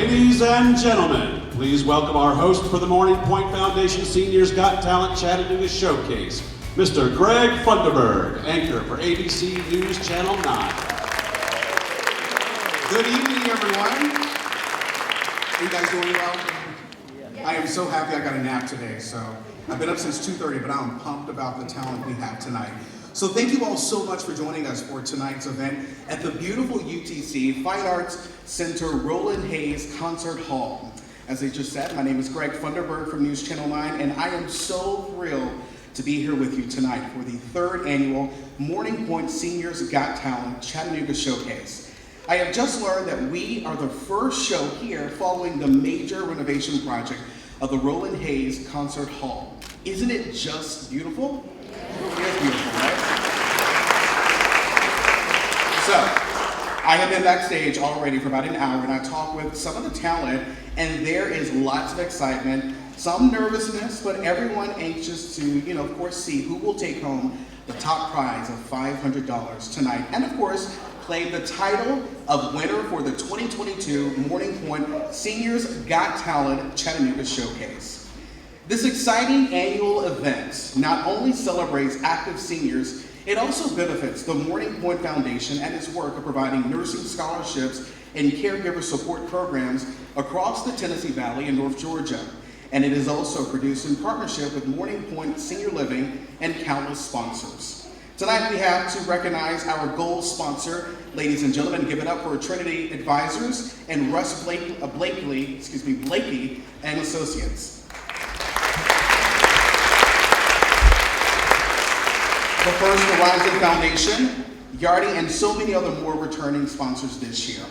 Ladies and gentlemen, please welcome our host for the Morning Point Foundation Seniors Got Talent Chattanooga Showcase, Mr. Greg Funderburg, anchor for ABC News Channel 9. Good evening, everyone. Are you guys doing well? I am so happy I got a nap today. So I've been up since 2:30, but I'm pumped about the talent we have tonight. So thank you all so much for joining us for tonight's event at the beautiful UTC Fine Arts Center Roland Hayes Concert Hall. As they just said, my name is Greg Funderburg from News Channel 9, and I am so thrilled to be here with you tonight for the third annual Morning Point Seniors Got Talent Chattanooga Showcase. I have just learned that we are the first show here following the major renovation project of the Roland Hayes Concert Hall. Isn't it just beautiful? It is beautiful, right? So, I have been backstage already for about an hour, and I talked with some of the talent, and there is lots of excitement, some nervousness, but everyone anxious to, of course, see who will take home the top prize of $500 tonight, and of course, claim the title of winner for the 2022 Morning Point Seniors Got Talent Chattanooga Showcase. This exciting annual event not only celebrates active seniors, it also benefits the Morning Point Foundation and its work of providing nursing scholarships and caregiver support programs across the Tennessee Valley and North Georgia. And it is also produced in partnership with Morning Point Senior Living and countless sponsors. Tonight we have to recognize our gold sponsor, ladies and gentlemen, give it up for Trinity Advisors and Russ Blakey and Associates. The First Horizon Foundation, Yardy, and so many other more returning sponsors this year.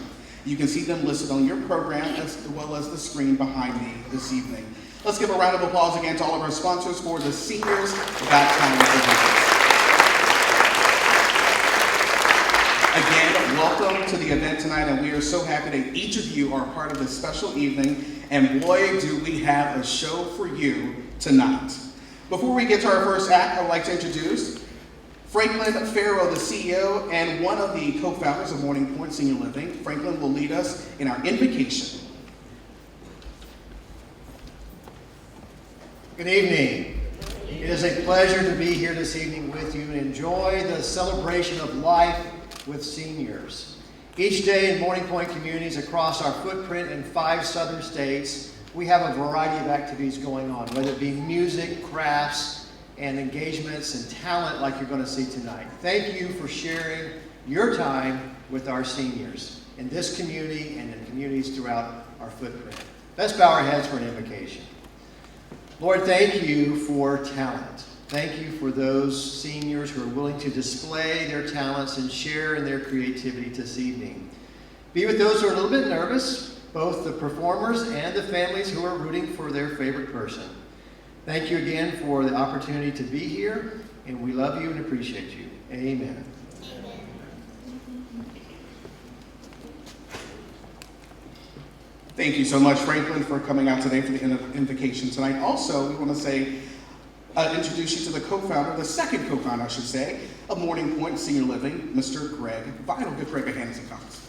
You can see them listed on your program as well as the screen behind me this evening. Let's give a round of applause again to all of our sponsors for the Seniors Got Talent event. Again, welcome to the event tonight, and we are so happy that each of you are part of this special evening, and boy, do we have a show for you tonight. Before we get to our first act, I would like to introduce Franklin Farrell, the CEO and one of the co-founders of Morning Point Senior Living. Franklin will lead us in our invocation. Good evening. It is a pleasure to be here this evening with you and enjoy the celebration of life with seniors. Each day in Morning Point communities across our footprint in 5 southern states, we have a variety of activities going on, whether it be music, crafts, and engagements and talent like you're going to see tonight. Thank you for sharing your time with our seniors in this community and in communities throughout our footprint. Let's bow our heads for an invocation. Lord, thank you for talent. Thank you for those seniors who are willing to display their talents and share in their creativity this evening. Be with those who are a little bit nervous, both the performers and the families who are rooting for their favorite person. Thank you again for the opportunity to be here, and we love you and appreciate you. Amen. Thank you so much, Franklin, for coming out today for the invocation tonight. Also, we want to say, introduce you to the co-founder, the second co-founder, I should say, of Morning Point Senior Living, Mr. Greg Vital. Give Greg a hand as he comes.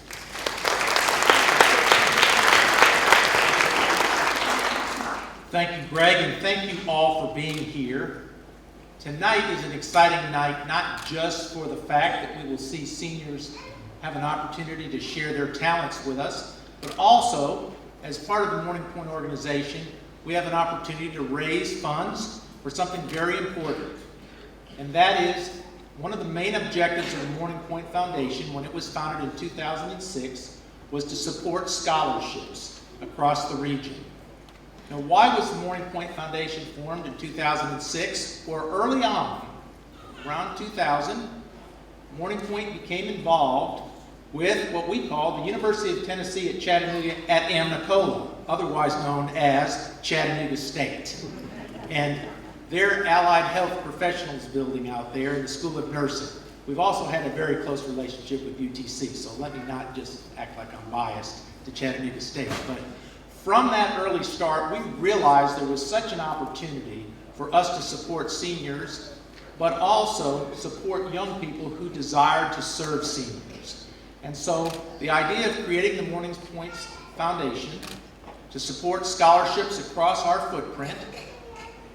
Thank you, Greg, and thank you all for being here. Tonight is an exciting night, not just for the fact that we will see seniors have an opportunity to share their talents with us, but also, as part of the Morning Point organization, we have an opportunity to raise funds for something very important. And that is, one of the main objectives of the Morning Point Foundation, when it was founded in 2006, was to support scholarships across the region. Now, why was the Morning Point Foundation formed in 2006? Well, early on, around 2000, Morning Point became involved with what we call the University of Tennessee at Chattanooga at Amnicola, otherwise known as Chattanooga State. And their allied health professionals building out there in the School of Nursing. We've also had a very close relationship with UTC, so let me not just act like I'm biased to Chattanooga State. But from that early start, we realized there was such an opportunity for us to support seniors, but also support young people who desire to serve seniors. And so the idea of creating the Morning Point Foundation to support scholarships across our footprint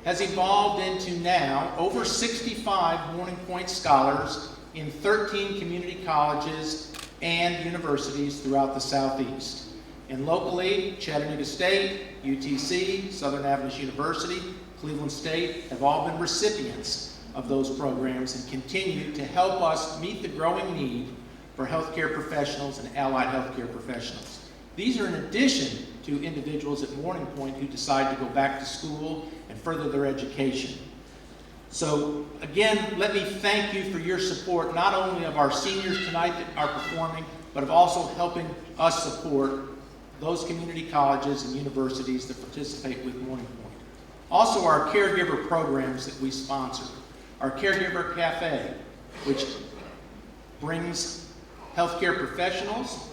has evolved into now over 65 Morning Point scholars in 13 community colleges and universities throughout the Southeast. And locally, Chattanooga State, UTC, Southern Adventist University, Cleveland State have all been recipients of those programs and continue to help us meet the growing need for healthcare professionals and allied healthcare professionals. These are in addition to individuals at Morning Point who decide to go back to school and further their education. So again, let me thank you for your support, not only of our seniors tonight that are performing, but of also helping us support those community colleges and universities that participate with Morning Point. Also, our caregiver programs that we sponsor. Our Caregiver Cafe, which brings healthcare professionals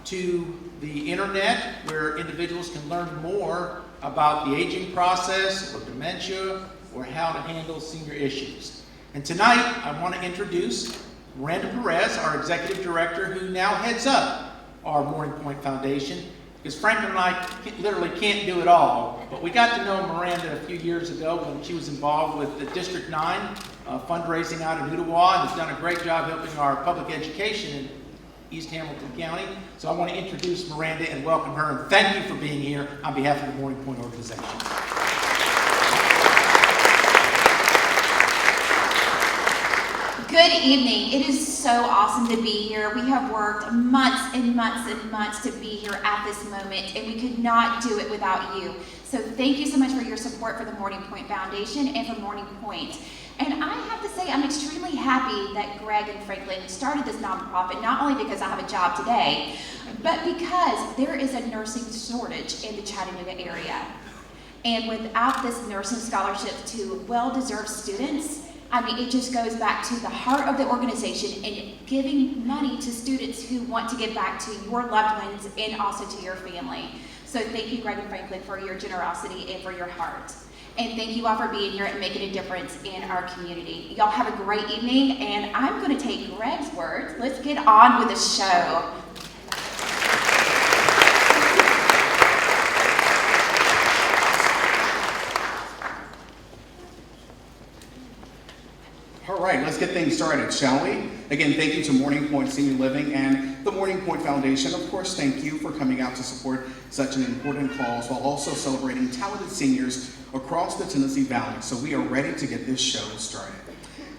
to the internet where individuals can learn more about the aging process or dementia or how to handle senior issues. And tonight, I want to introduce Randall Perez, our executive director, who now heads up our Morning Point Foundation, because Franklin and I literally can't do it all. But we got to know Miranda a few years ago when she was involved with the District 9 fundraising out in Ottawa, and has done a great job helping our public education in East Hamilton County. So I want to introduce Miranda and welcome her, and thank you for being here on behalf of the Morning Point organization. Good evening. It is so awesome to be here. We have worked months and months and months to be here at this moment, and we could not do it without you. So thank you so much for your support for the Morning Point Foundation and for Morning Point. And I have to say, I'm extremely happy that Greg and Franklin started this nonprofit, not only because I have a job today, but because there is a nursing shortage in the Chattanooga area. And without this nursing scholarship to well-deserved students, I mean, it just goes back to the heart of the organization and giving money to students who want to give back to your loved ones and also to your family. So thank you, Greg and Franklin, for your generosity and for your heart. And thank you all for being here and making a difference in our community. Y'all have a great evening, and I'm going to take Greg's words. Let's get on with the show. All right, let's get things started, shall we? Again, thank you to Morning Point Senior Living and the Morning Point Foundation. Of course, thank you for coming out to support such an important cause while also celebrating talented seniors across the Tennessee Valley. So we are ready to get this show started.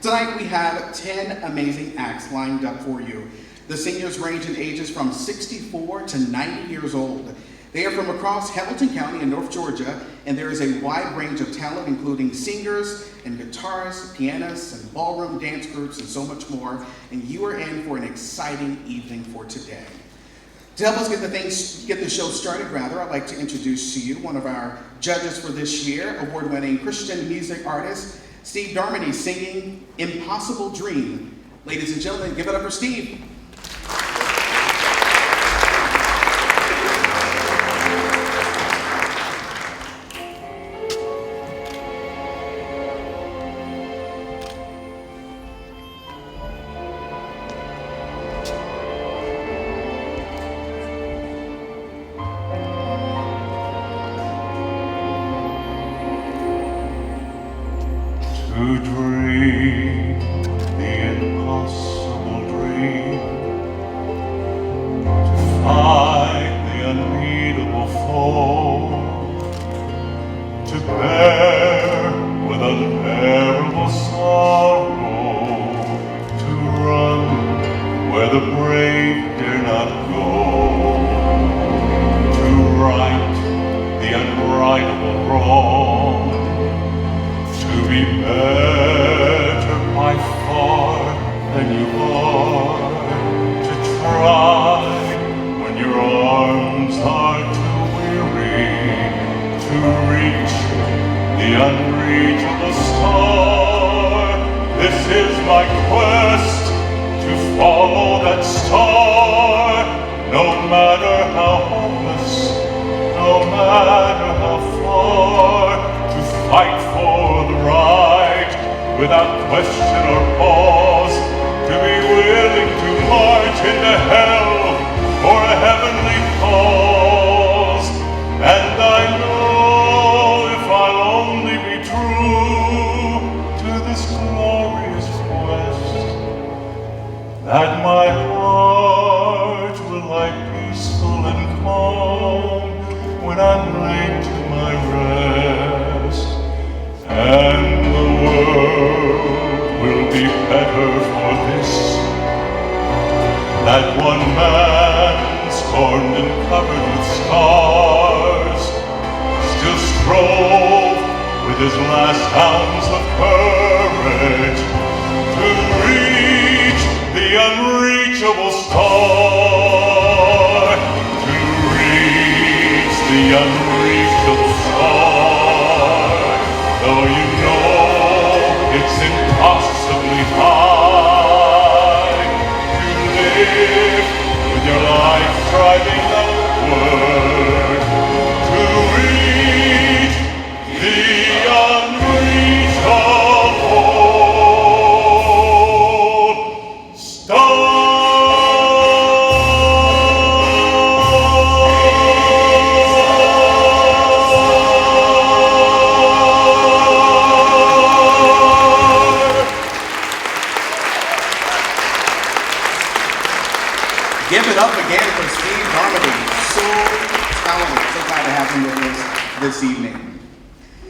Tonight, we have 10 amazing acts lined up for you. The seniors range in ages from 64 to 90 years old. They are from across Hamilton County in North Georgia, and there is a wide range of talent, including singers and guitarists, pianists, and ballroom dance groups, and so much more. And you are in for an exciting evening for today. To help us get the show started, I'd like to introduce to you one of our judges for this year, award-winning Christian music artist, Steve Darmody, singing Impossible Dream. Ladies and gentlemen, give it up for Steve. To dream the impossible dream, to fight the unbeatable foe, to bear with unbearable sorrow, to run where the brave dare not go, to right the unrightable wrong, to be better by far than you are, to try when your arms are too weary, to reach the unreachable star. This is my quest, to follow that star, no matter how hopeless, no matter how far, to fight for the right, without question or pause, to be willing to march into hell for a heavenly cause. be true to this glorious quest, that my heart will lie peaceful and calm when I'm laid to my rest, and the world will be better for this, that one man, scorned and covered with scars, still strove with his last ounce of courage to reach the unreachable star, to reach the unreachable star, though you know it's impossibly high, to live with your life striving upward, to reach the unreachable star. Give it up again for Steve Darmody. So talented. So glad to have him with us this evening.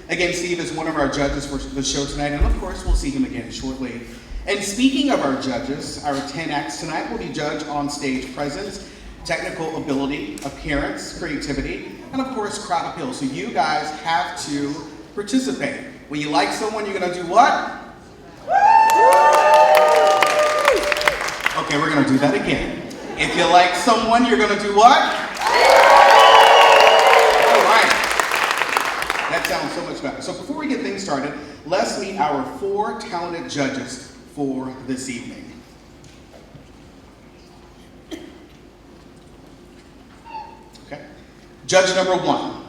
Again, Steve is one of our judges for the show tonight, and of course, we'll see him again shortly. And speaking of our judges, our 10 acts tonight will be judged on stage presence, technical ability, appearance, creativity, and of course, crowd appeal. So you guys have to participate. When you like someone, you're gonna do what? Okay, we're gonna do that again. If you like someone, you're gonna do what? All right. That sounds so much better. So before we get things started, let's meet our 4 talented judges for this evening. Okay. Judge number 1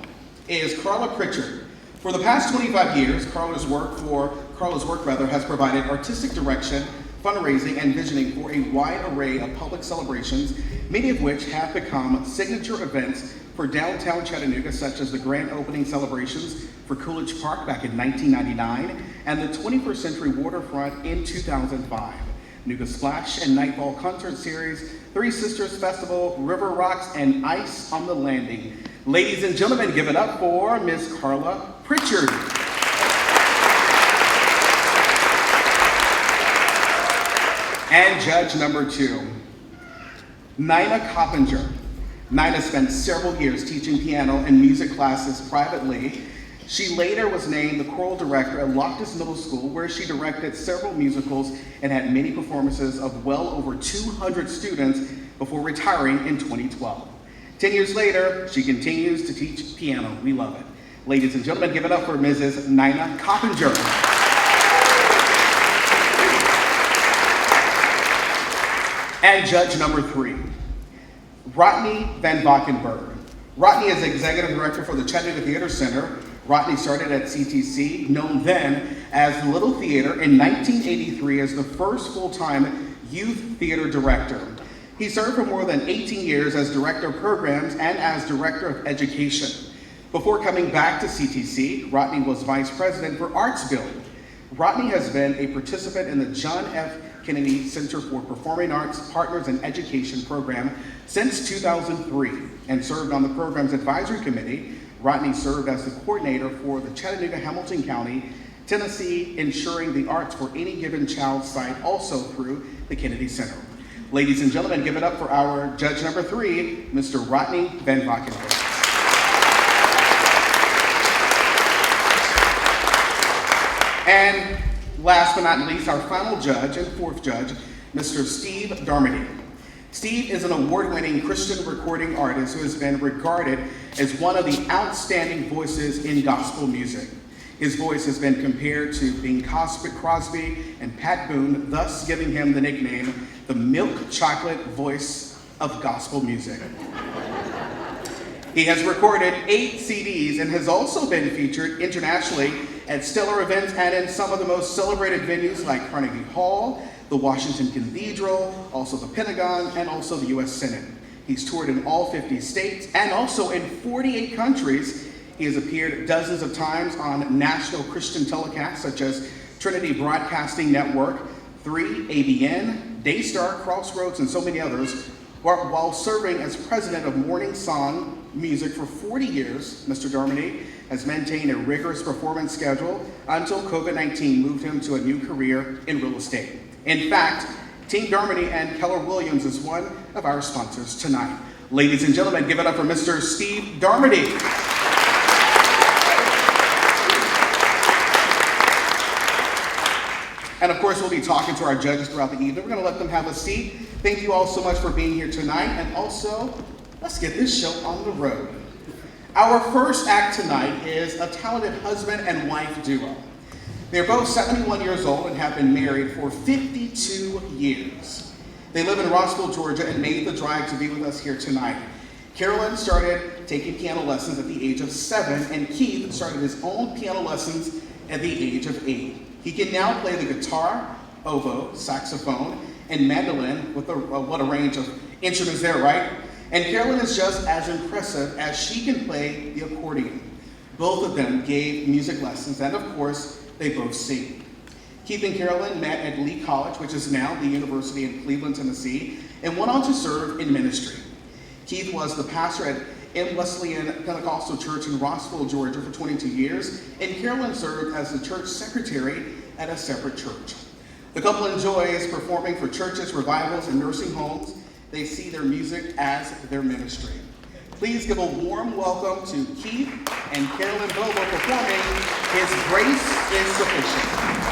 is Carla Pritchard. For the past 25 years, Carla's work has provided artistic direction, fundraising, and visioning for a wide array of public celebrations, many of which have become signature events for downtown Chattanooga, such as the grand opening celebrations for Coolidge Park back in 1999 and the 21st Century Waterfront in 2005, Nooga Splash and Nightfall Concert Series, Three Sisters Festival, River Rocks, and Ice on the Landing. Ladies and gentlemen, give it up for Miss Carla Pritchard. And judge number 2, Nina Coppinger. Nina spent several years teaching piano and music classes privately. She later was named the choral director at Loftus Middle School, where she directed several musicals and had many performances of well over 200 students before retiring in 2012. 10 years later, she continues to teach piano. We love it. Ladies and gentlemen, give it up for Mrs. Nina Coppinger. And judge number 3, Rodney Van Valkenburg. Rodney is executive director for the Chattanooga Theater Center. Rodney started at CTC, known then as the Little Theater, in 1983 as the first full-time youth theater director. He served for more than 18 years as director of programs and as director of education. Before coming back to CTC, Rodney was vice president for Arts Build. Rodney has been a participant in the John F. Kennedy Center for Performing Arts Partners in Education program since 2003 and served on the program's advisory committee. Rodney served as the coordinator for the Chattanooga-Hamilton County, Tennessee, ensuring the arts for any given child site, also through the Kennedy Center. Ladies and gentlemen, give it up for our judge number 3, Mr. Rodney Van Valkenburg. And last but not least, our final judge and 4th judge, Mr. Steve Darmody. Steve is an award-winning Christian recording artist who has been regarded as one of the outstanding voices in gospel music. His voice has been compared to Bing Crosby and Pat Boone, thus giving him the nickname, the milk chocolate voice of gospel music. He has recorded 8 CDs and has also been featured internationally at stellar events and in some of the most celebrated venues like Carnegie Hall, the Washington Cathedral, also the Pentagon, and also the US Senate. He's toured in all 50 states and also in 48 countries. He has appeared dozens of times on national Christian telecasts such as Trinity Broadcasting Network, 3, ABN, Daystar, Crossroads, and so many others. While serving as president of Morning Song Music for 40 years, Mr. Darmody has maintained a rigorous performance schedule until COVID-19 moved him to a new career in real estate. In fact, Team Darmody and Keller Williams is one of our sponsors tonight. Ladies and gentlemen, give it up for Mr. Steve Darmody. And of course, we'll be talking to our judges throughout the evening. We're going to let them have a seat. Thank you all so much for being here tonight. And also, let's get this show on the road. Our first act tonight is a talented husband and wife duo. They're both 71 years old and have been married for 52 years. They live in Rossville, Georgia, and made the drive to be with us here tonight. Carolyn started taking piano lessons at the age of 7, and Keith started his own piano lessons at the age of 8. He can now play the guitar, oboe, saxophone, and mandolin with what a range of instruments there, right? And Carolyn is just as impressive as she can play the accordion. Both of them gave music lessons, and of course, they both sing. Keith and Carolyn met at Lee College, which is now the University in Cleveland, Tennessee, and went on to serve in ministry. Keith was the pastor at M. Wesleyan Pentecostal Church in Rossville, Georgia for 22 years, and Carolyn served as the church secretary at a separate church. The couple enjoys performing for churches, revivals, and nursing homes. They see their music as their ministry. Please give a warm welcome to Keith and Carolyn Bobo performing His Grace is Sufficient.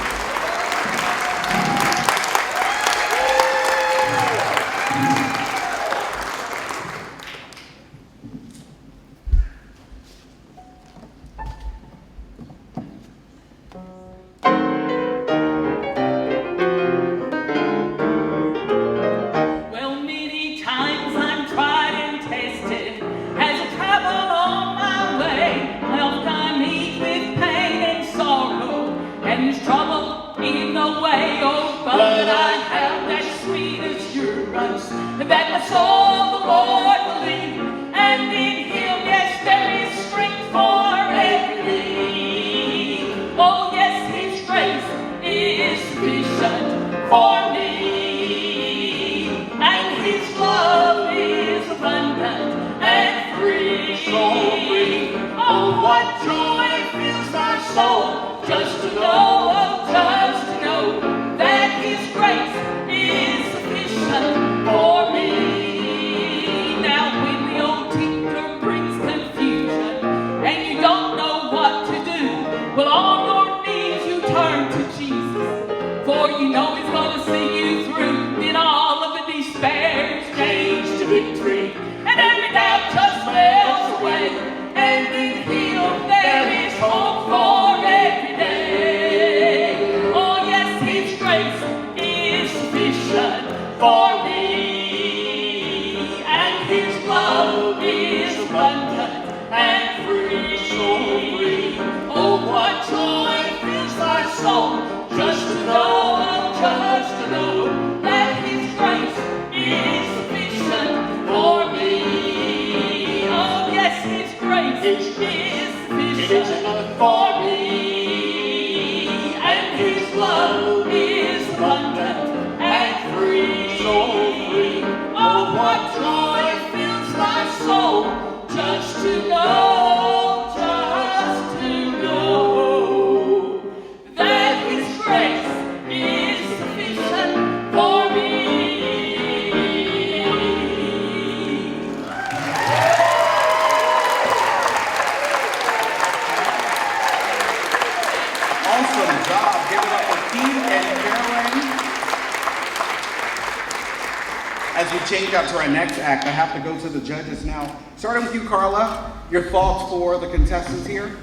As we change out to our next act, I have to go to the judges now. Starting with you, Carla, your thoughts for the contestants here?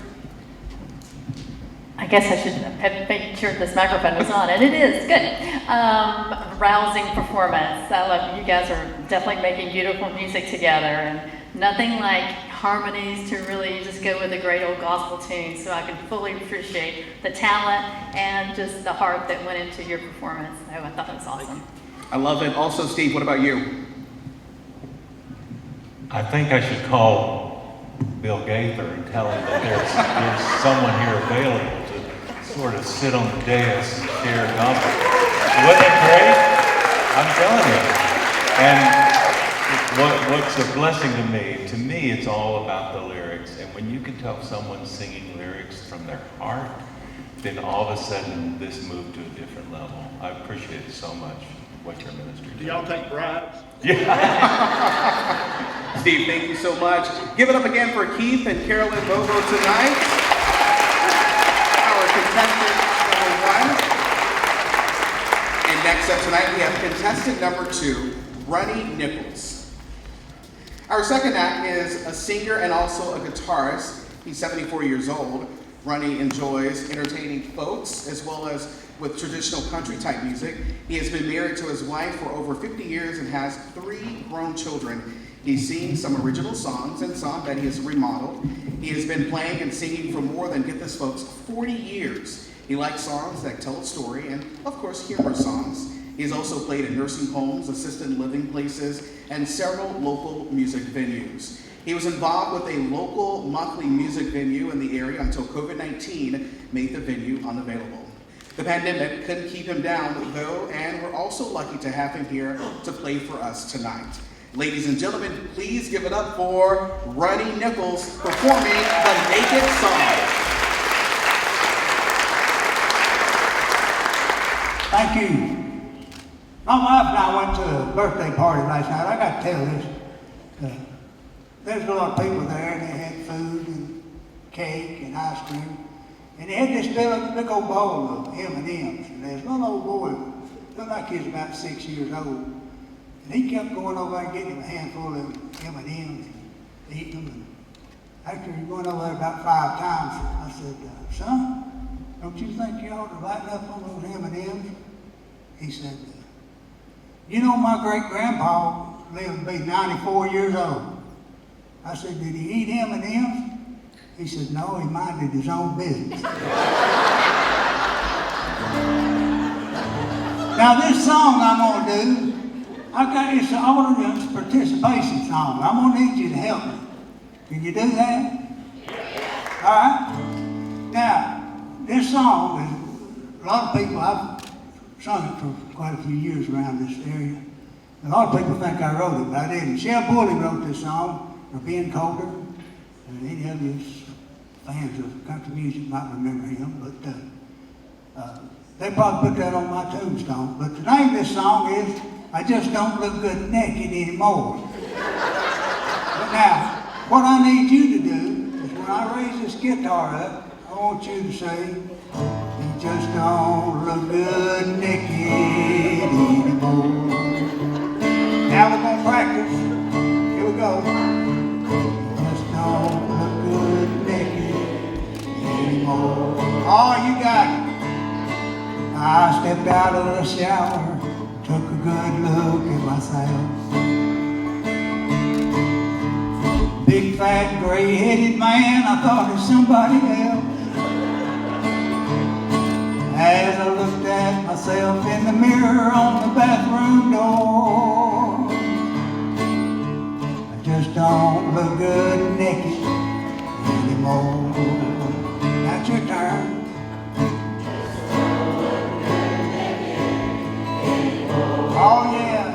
I guess I should have made sure this microphone was on, and it is. Good. Rousing performance. I love it. You guys are definitely making beautiful music together, and nothing like harmonies to really just go with a great old gospel tune. So I can fully appreciate the talent and just the heart that went into your performance. So I thought it was awesome. I love it. Also, Steve, what about you? I think I should call Bill Gaither and tell him that there's someone here available to sort of sit on the dais and share comfort. Wasn't that great? I'm telling you. And what's a blessing to me it's all about the lyrics. And when you can tell someone's singing lyrics from their heart, then all of a sudden this moved to a different level. I appreciate so much what your ministry did. Do y'all take bribes? Yeah. Steve, thank you so much. Give it up again for Keith and Carolyn Bobo tonight. Our contestant number 1. And next up tonight, we have contestant number 2, Ronnie Nichols. Our second act is a singer and also a guitarist. He's 74 years old. Ronnie enjoys entertaining folks as well as with traditional country type music. He has been married to his wife for over 50 years and has 3 grown children. He sings some original songs and some that he has remodeled. He has been playing and singing for more than, get this folks, 40 years. He likes songs that tell a story and, of course, humorous songs. He has also played in nursing homes, assisted living places, and several local music venues. He was involved with a local monthly music venue in the area until COVID-19 made the venue unavailable. The pandemic couldn't keep him down, though, and we're also lucky to have him here to play for us tonight. Ladies and gentlemen, please give it up for Ronnie Nichols performing The Naked Song. Thank you. My wife and I went to a birthday party last night. I got to tell this. There's a lot of people there, and they had food and cake and ice cream. And they had this big old bowl of M&Ms. And there's one old boy, looked like he was about 6 years old. And he kept going over and getting him a handful of M&Ms and eating them. And after he went over there about 5 times, I said, son, don't you think you ought to lighten up on those M&Ms? He said, you know, my great-grandpa lived to be 94 years old. I said, did he eat M&Ms? He said, no, he minded his own business. Now this song I'm gonna do, it's a participation song. I'm gonna need you to help me. Can you do that? Yeah. All right. Now, this song is, a lot of people, I've sung it for quite a few years around this area. A lot of people think I wrote it, but I didn't. Shell Bully wrote this song, or Ben Colder, and any of you fans of country music might remember him, but they probably put that on my tombstone. But the name of this song is, I Just Don't Look Good Naked Anymore. But now, what I need you to do is when I raise this guitar up, I want you to say, you just don't look good naked anymore. Now we're going to practice. Here we go. You just don't look good naked anymore. Oh, you got it. I stepped out of the shower, took a good look at myself. Big, fat, gray-headed man, I thought of somebody else. As I looked at myself in the mirror on the bathroom door, I just don't look good naked anymore. Now it's your turn. Oh yeah.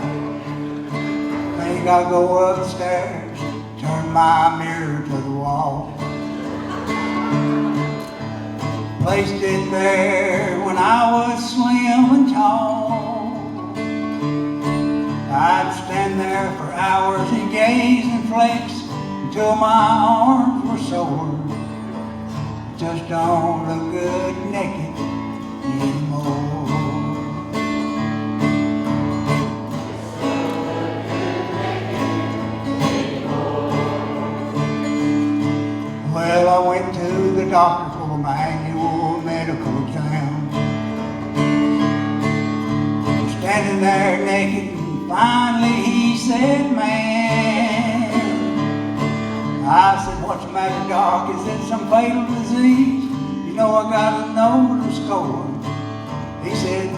Think I'll go upstairs, turn my mirror to the wall. Placed it there when I was slim and tall. I'd stand there for hours and gaze and flex until my arms were sore. Just don't look good naked anymore. Well, I went to the doctor for my annual medical exam. Standing there naked, and finally he said, man. I said, what's the matter, doc? Is it some fatal disease? You know I gotta know the score. He said,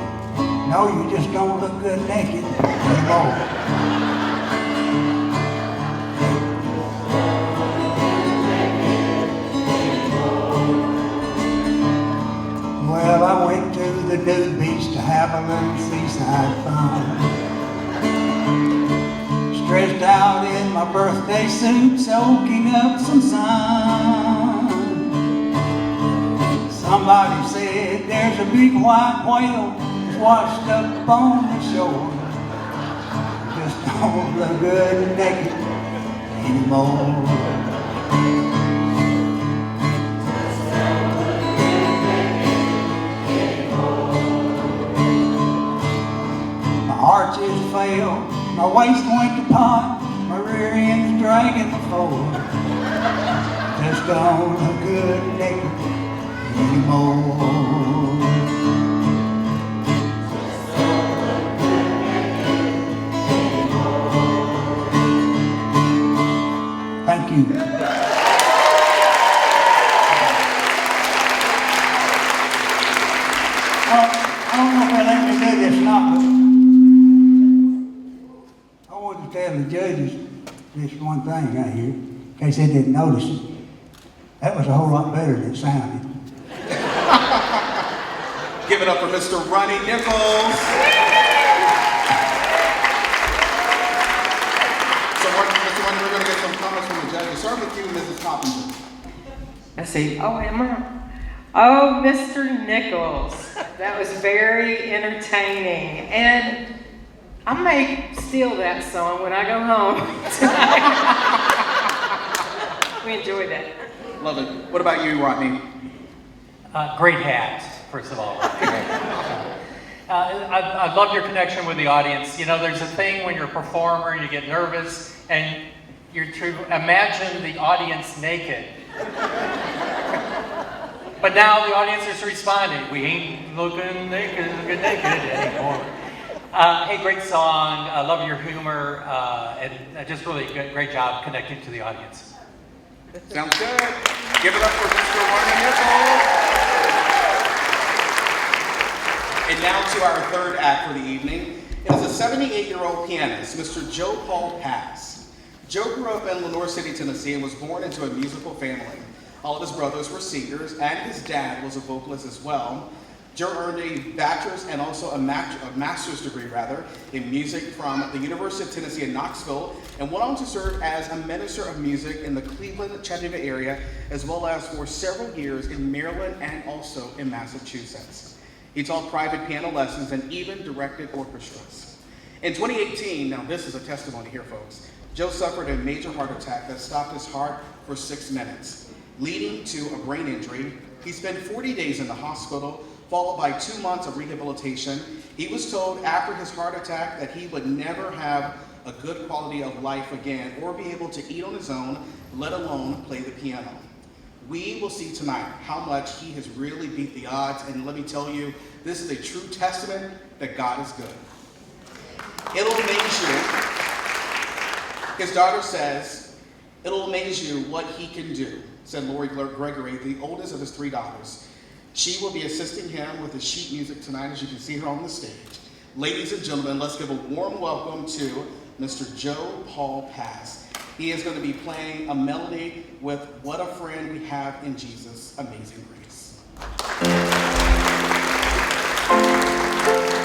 no, you just don't look good naked anymore. Well, I went to the nude beach to have a little seaside fun. Stretched out in my birthday suit, soaking up some sun. Somebody said there's a big white whale that's washed up on the shore. Just don't look good naked anymore. My arches failed, my waist went to pot, my rear end's dragging the floor. Just don't look good naked anymore. Thank you. I don't know if they let me do this or not, but I want to tell the judges this one thing right here, in case they didn't notice it. That was a whole lot better than it sounded. Give it up for Mr. Ronnie Nichols. So, Mr. Ronnie, we're going to get some comments from the judges. Start with you, Mrs. Coppinger. Let's see. Oh, Emma. Oh, Mr. Nichols. That was very entertaining. And I may steal that song when I go home tonight. We enjoyed that. Love it. What about you, Rodney? Great hat, first of all. I love your connection with the audience. You know, there's a thing when you're a performer, you get nervous, and you're to imagine the audience naked. But now the audience is responding. We ain't looking naked anymore. Hey, great song. I love your humor, and just really great job connecting to the audience. Sounds good. Give it up for Mr. Ronnie Nichols. And now to our third act for the evening. It is a 78-year-old pianist, Mr. Joe Paul Pass. Joe grew up in Lenore City, Tennessee, and was born into a musical family. All of his brothers were singers, and his dad was a vocalist as well. Joe earned a bachelor's and also a master's degree, in music from the University of Tennessee in Knoxville, and went on to serve as a minister of music in the Cleveland, Chattanooga area, as well as for several years in Maryland and also in Massachusetts. He taught private piano lessons and even directed orchestras. In 2018, now this is a testimony here, folks, Joe suffered a major heart attack that stopped his heart for 6 minutes, leading to a brain injury. He spent 40 days in the hospital, followed by 2 months of rehabilitation. He was told after his heart attack that he would never have a good quality of life again or be able to eat on his own, let alone play the piano. We will see tonight how much he has really beat the odds, and let me tell you, this is a true testament that God is good. It'll amaze you. His daughter says, it'll amaze you what he can do, said Lori Gregory, the oldest of his 3 daughters. She will be assisting him with his sheet music tonight, as you can see her on the stage. Ladies and gentlemen, let's give a warm welcome to Mr. Joe Paul Pass. He is going to be playing a melody with What a Friend We Have in Jesus, Amazing Grace. Thank you.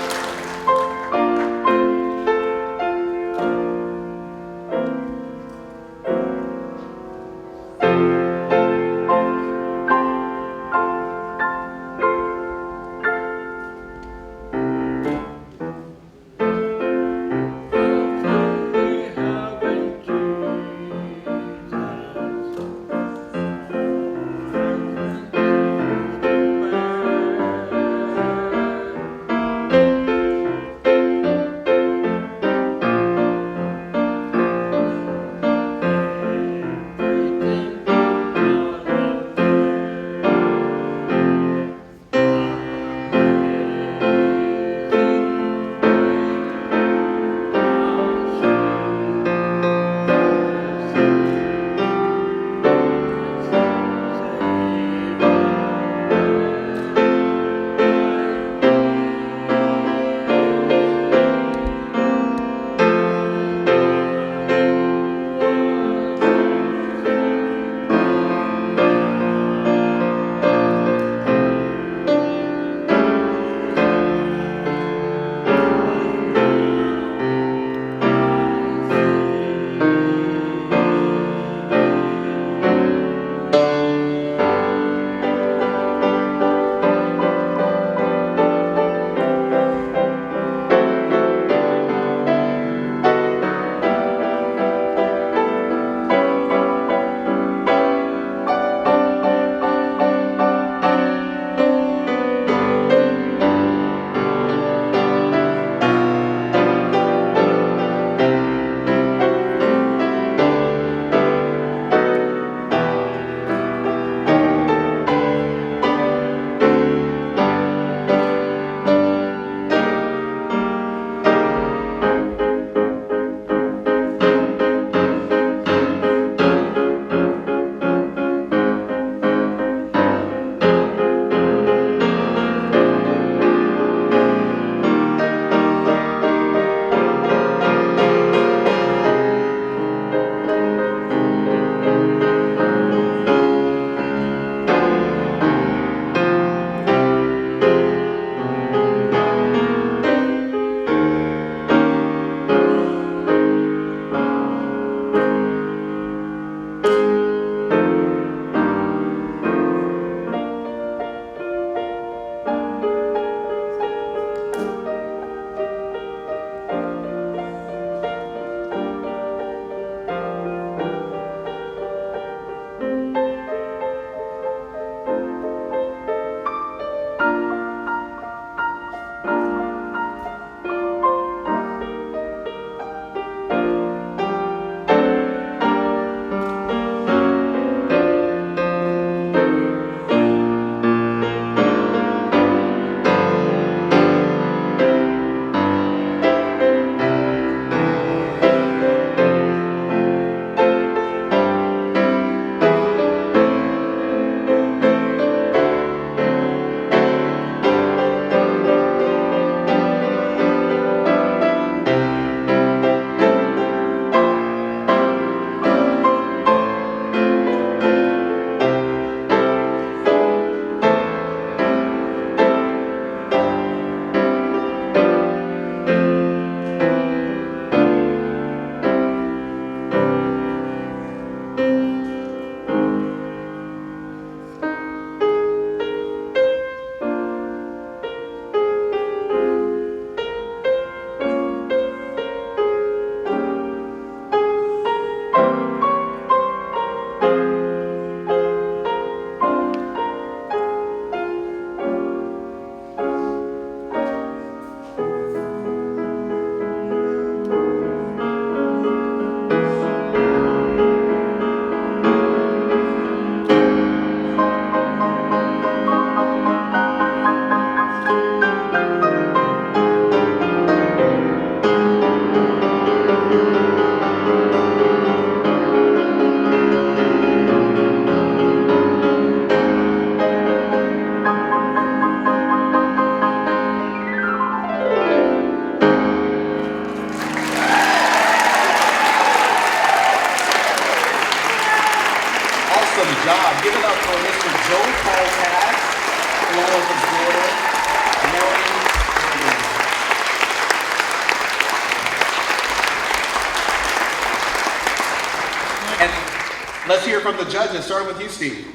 Let's hear from the judges, starting with you, Steve.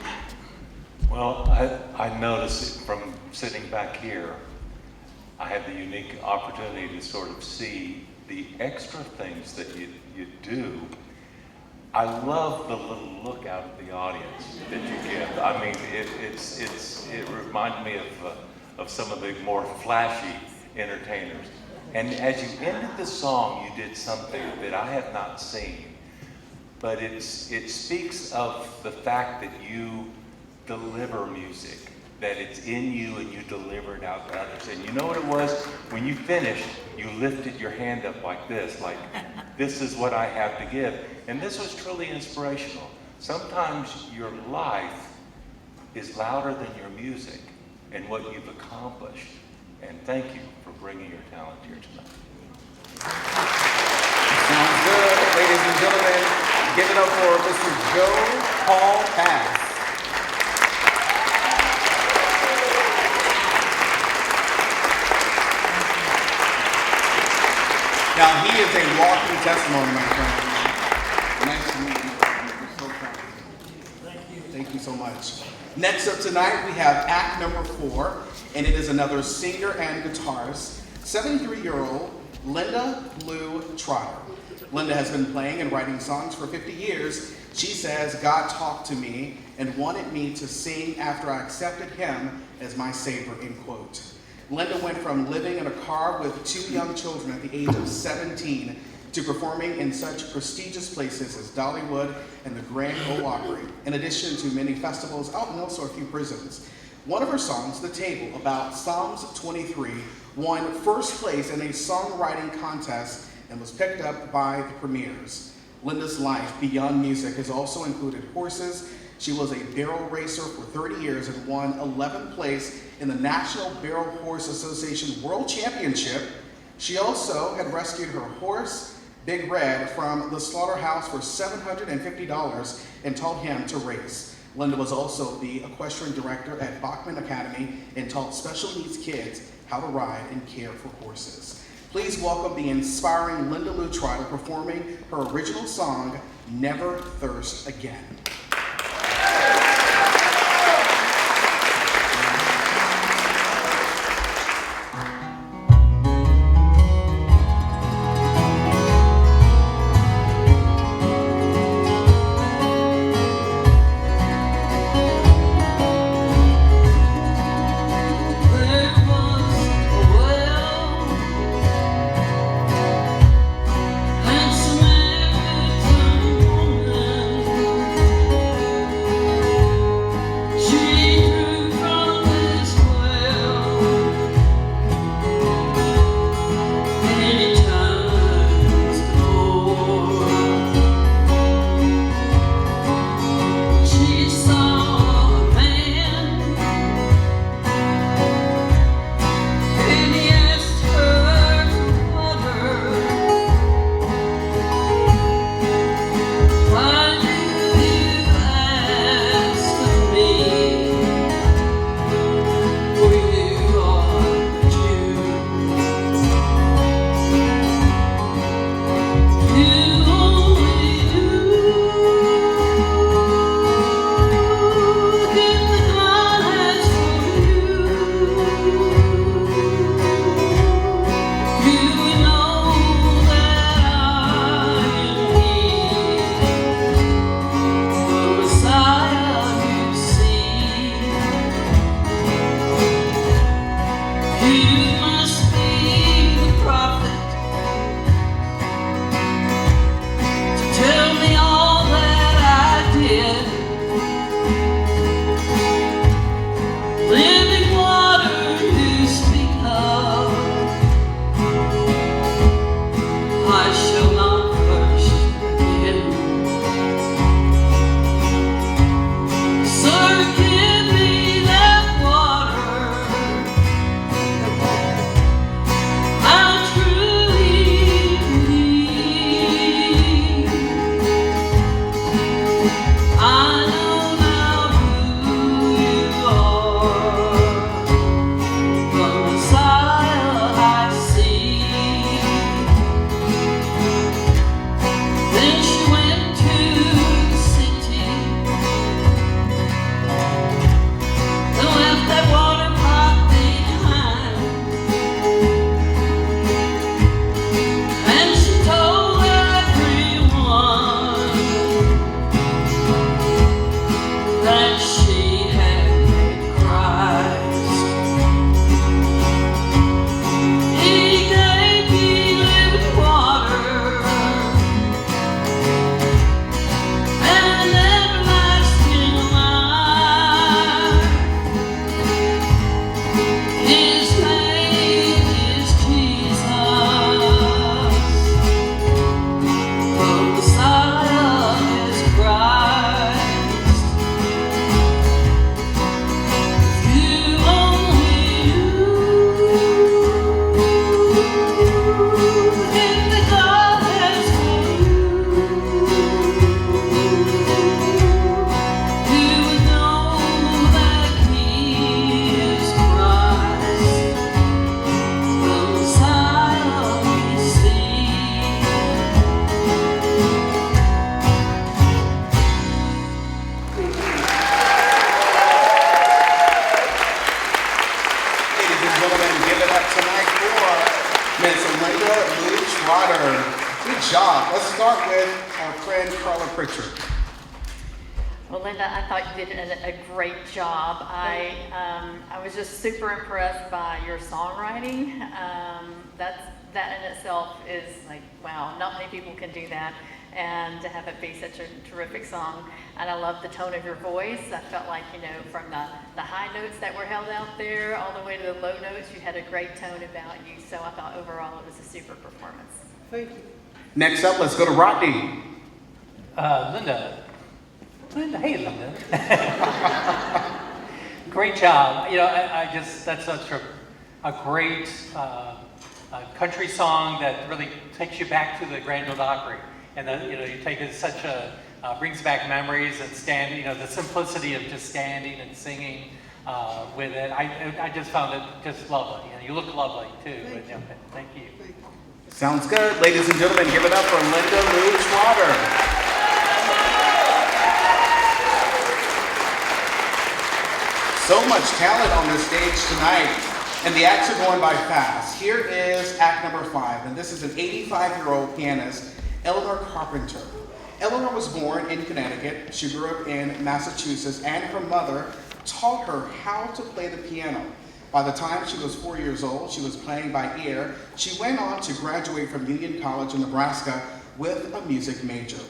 Well, I noticed from sitting back here, I had the unique opportunity to sort of see the extra things that you do. I love the little look out at the audience that you give. I mean, it reminded me of some of the more flashy entertainers. And as you ended the song, you did something that I have not seen, but it speaks of the fact that you deliver music, that it's in you and you deliver it out to others. And you know what it was? When you finished, you lifted your hand up like this, this is what I have to give. And this was truly inspirational. Sometimes your life is louder than your music and what you've accomplished. And thank you for bringing your talent here tonight. Sounds good. Ladies and gentlemen, give it up for Mr. Joe Paul Pass. Now, he is a walking testimony, my friend. Nice to meet you. We're so proud of you. Thank you. Thank you so much. Next up tonight, we have act number 4, and it is another singer and guitarist, 73-year-old Linda Lou Trotter. Linda has been playing and writing songs for 50 years. She says, God talked to me and wanted me to sing after I accepted him as my savior, end quote. Linda went from living in a car with 2 young children at the age of 17 to performing in such prestigious places as Dollywood and the Grand Ole Opry, in addition to many festivals and also a few prisons. One of her songs, The Table, about Psalms 23, won first place in a songwriting contest and was picked up by the premieres. Linda's life beyond music has also included horses. She was a barrel racer for 30 years and won 11th place in the National Barrel Horse Association World Championship. She also had rescued her horse, Big Red, from the slaughterhouse for $750 and taught him to race. Linda was also the equestrian director at Bachman Academy and taught special needs kids how to ride and care for horses. Please welcome the inspiring Linda Lou Trotter performing her original song, Never Thirst Again. Linda Lou Trotter. Good job. Let's start with our friend Carla Pritchard. Well, Linda, I thought you did a great job. I was just super impressed by your songwriting. That in itself is like, wow, not many people can do that. And to have it be such a terrific song. And I love the tone of your voice. I felt like, from the high notes that were held out there all the way to the low notes, you had a great tone about you. So I thought overall it was a super performance. Thank you. Next up, let's go to Rodney. Linda, hey Linda. Great job. That's such a great country song that really takes you back to the Grand Ole Opry. And you take it brings back memories and standing, the simplicity of just standing and singing with it. I just found it just lovely. You look lovely too. Thank you. Sounds good. Ladies and gentlemen, give it up for Linda Lou Trotter. So much talent on this stage tonight, and the acts are going by fast. Here is act number 5, and this is an 85-year-old pianist, Eleanor Carpenter. Eleanor was born in Connecticut. She grew up in Massachusetts, and her mother taught her how to play the piano. By the time she was 4 years old, she was playing by ear. She went on to graduate from Union College in Nebraska with a music major.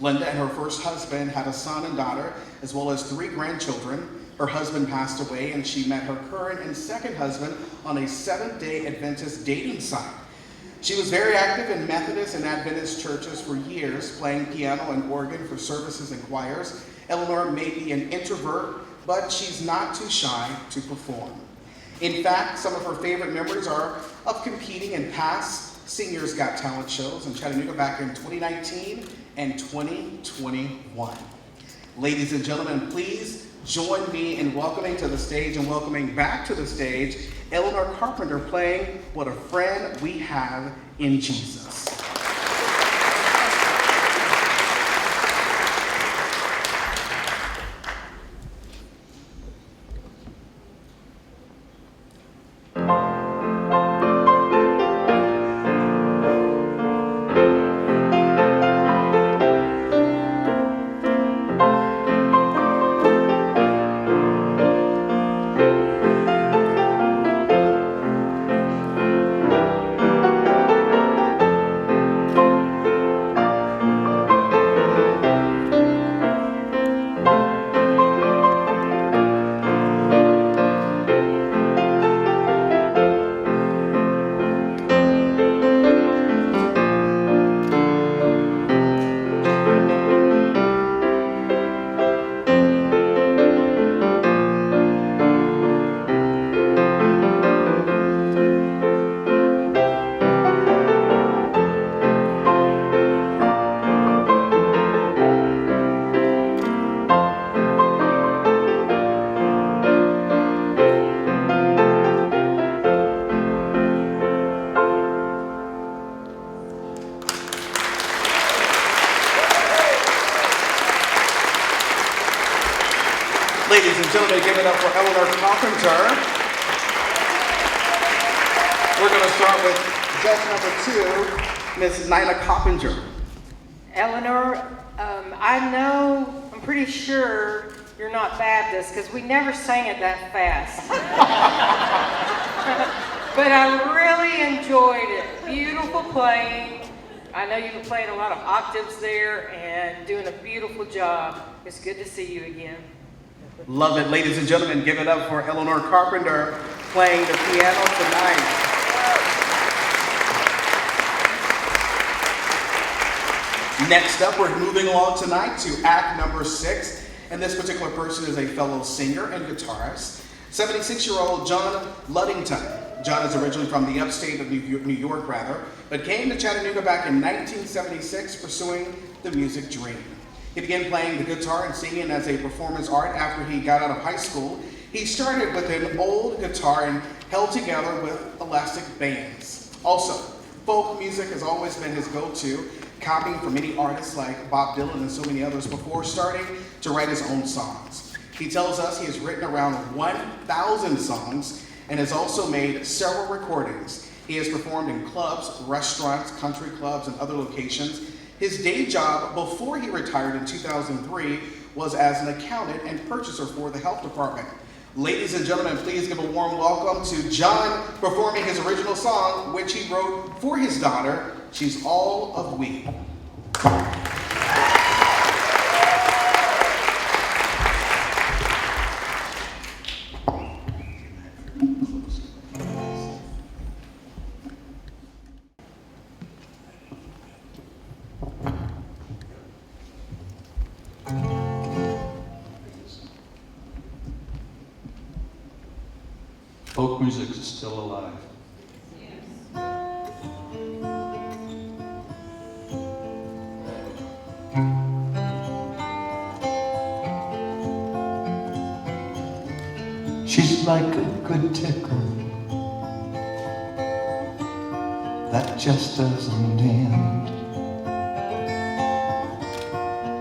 Linda and her first husband had a son and daughter, as well as 3 grandchildren. Her husband passed away, and she met her current and second husband on a Seventh-day Adventist dating site. She was very active in Methodist and Adventist churches for years, playing piano and organ for services and choirs. Eleanor may be an introvert, but she's not too shy to perform. In fact, some of her favorite memories are of competing in past Seniors Got Talent shows in Chattanooga back in 2019 and 2021. Ladies and gentlemen, please join me in welcoming to the stage and welcoming back to the stage Eleanor Carpenter playing What a Friend We Have in Jesus. Ladies and gentlemen, give it up for Eleanor Carpenter. We're going to start with judge number 2, Miss Nyla Coppinger. Eleanor, I'm pretty sure you're not Baptist because we never sang it that fast. But I really enjoyed it. Beautiful playing. I know you've been playing a lot of octaves there and doing a beautiful job. It's good to see you again. Love it. Ladies and gentlemen, give it up for Eleanor Carpenter playing the piano tonight. Next up, we're moving along tonight to act number 6, and this particular person is a fellow singer and guitarist, 76-year-old John Ludington. John is originally from the upstate of New York, but came to Chattanooga back in 1976 pursuing the music dream. He began playing the guitar and singing as a performance art after he got out of high school. He started with an old guitar and held together with elastic bands. Also, folk music has always been his go-to, copying from many artists like Bob Dylan and so many others before starting to write his own songs. He tells us he has written around 1,000 songs and has also made several recordings. He has performed in clubs, restaurants, country clubs, and other locations. His day job before he retired in 2003 was as an accountant and purchaser for the health department. Ladies and gentlemen, please give a warm welcome to John performing his original song, which he wrote for his daughter, She's All of We. Folk music is still alive. She's like a good tickle that just doesn't end,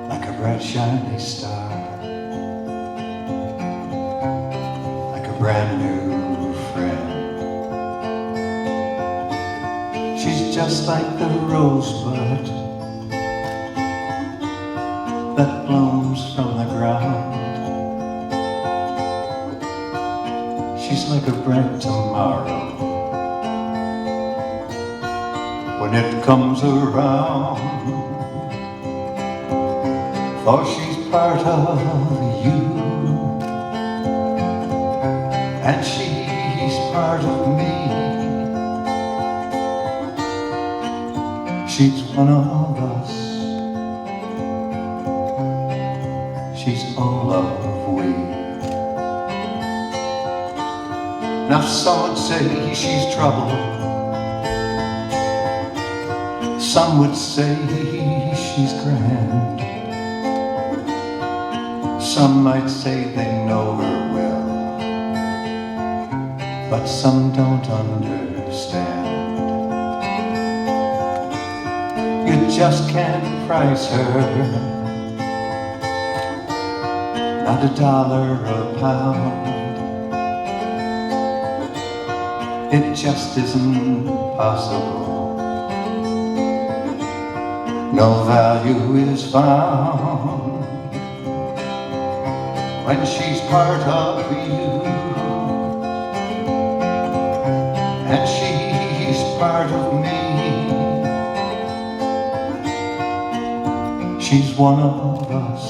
like a bright shiny star, like a brand new friend. She's just like the rosebud that blooms from the ground. She's like a bright tomorrow when it comes around, for she's part of you and she's part of me. She's one of us, she's all of we. Now some would say she's trouble, some would say she's grand, some might say they know her well, but some don't understand. You just can't price her, not $1 a pound. It just isn't possible. No value is found when she's part of you and she's part of me. She's one of us,